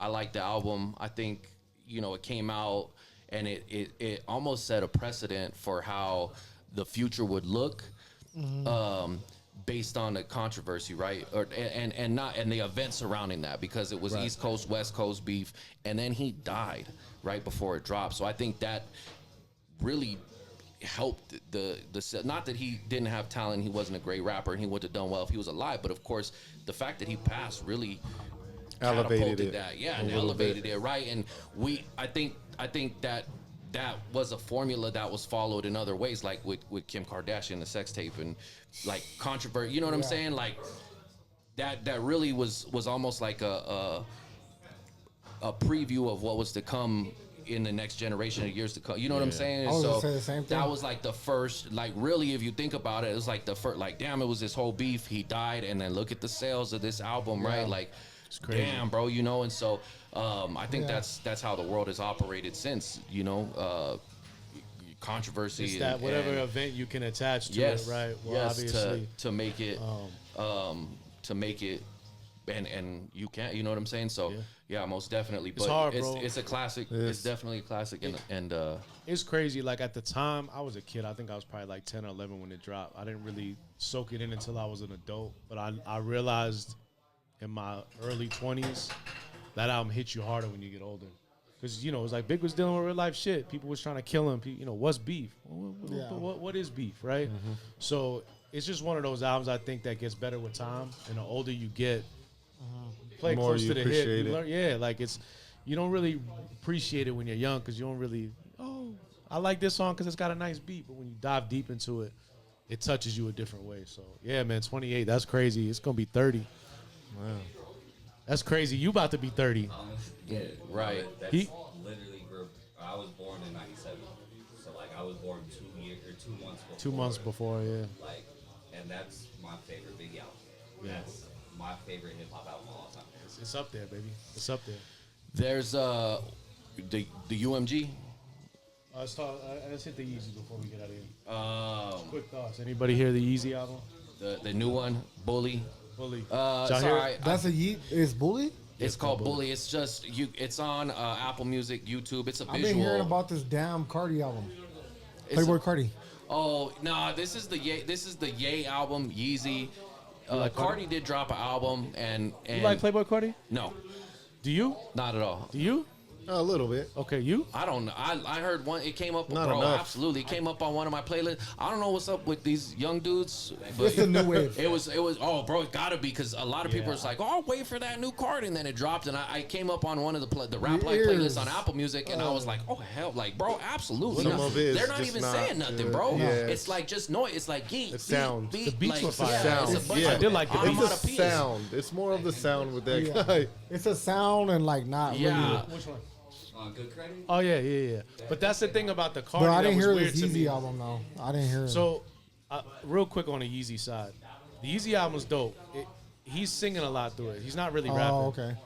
I like the album. I think it came out and it almost set a precedent for how the future would look. Based on the controversy, right? And the events surrounding that, because it was East Coast, West Coast beef, and then he died right before it dropped. So I think that really helped the not that he didn't have talent, he wasn't a great rapper, and he would have done well if he was alive, but of course the fact that he passed really Elevated catapulted it that, and elevated it, right? And I think that that was a formula that was followed in other ways, like with Kim Kardashian, the sex tape, and like controversy. You know what I'm saying? Like that really was almost like a preview of what was to come in the next generation of years to come. You know what I'm saying? I was gonna say the same thing. That was like the first, like really, if you think about it, it was like the first, like damn, it was this whole beef. He died, and then look at the sales of this album, right? Like, it's crazy. Damn, bro, you know. And so, I think that's how the world has operated since, you know, controversy. It's that whatever event you can attach to it, right? Well, obviously to make it, to make it. And you can't, you know what I'm saying? So yeah, most definitely. But it's hard, bro. It's a classic. It's definitely a classic, and it's crazy. Like at the time, I was a kid. I think I was probably like 10 or 11 when it dropped. I didn't really soak it in until I was an adult. But I realized in my early 20s that album hits you harder when you get older. Because, you know, it was like Big was dealing with real life shit. People was trying to kill him. You know, what's beef? What is beef, right? Mm-hmm. So it's just one of those albums I think that gets better with time. And the older you get, play more close you to the appreciate hip. it. Like you don't really appreciate it when you're young because you don't really, I like this song because it's got a nice beat. But when you dive deep into it, it touches you a different way. So, yeah, man, 28, that's crazy. It's going to be 30. Wow. That's crazy. You about to be 30. Yeah, right. That's literally I was born in 97. So, like, I was born 2 months before. 2 months before, yeah. Like, and that's my favorite Biggie album. Yeah. That's my favorite hip-hop album of all time. It's up there, baby. It's up there. There's the UMG. Let's hit the Yeezy before we get out of here. Quick thoughts. Anybody hear the Yeezy album? The new one, Bully. Bully. Sorry, That's is Bully? It's called Bully. It's just it's on Apple Music, YouTube. It's a visual. I've been hearing about this damn Cardi album. It's Playboy Cardi. Oh no, this is the Ye album, Yeezy. Cardi did drop an album, and you like Playboy Cardi? No, do you? Not at all. Do you? A little bit. Okay, you? I don't know. I heard one. It came up. Not bro, enough. Absolutely, it came up on one of my playlists. I don't know what's up with these young dudes. But It's the new wave. It was. Oh, bro, it gotta be because a lot of people are like, oh, I'll wait for that new card, and then it dropped, and I came up on one of the rap life playlists on Apple Music, and I was like, oh hell, like bro, absolutely. Some of it is They're not just even not saying nothing, bro. yeah. It's like just noise. It's like geek. The sound. Beat, The beats like, were fire. yeah, Sound. it's a bunch Yeah. of I did like the beats. It's the onomatopoeias. sound. It's more of the sound with that Yeah. guy. It's a sound and like not Yeah. really. Which one? Good Credit? Oh, yeah. But that's the thing about the Cardi But I that didn't was hear weird this to me. Yeezy album though. I didn't hear it. So, real quick on the Yeezy side. The Yeezy album's dope. He's singing a lot through it. He's not really rapping. Oh, okay.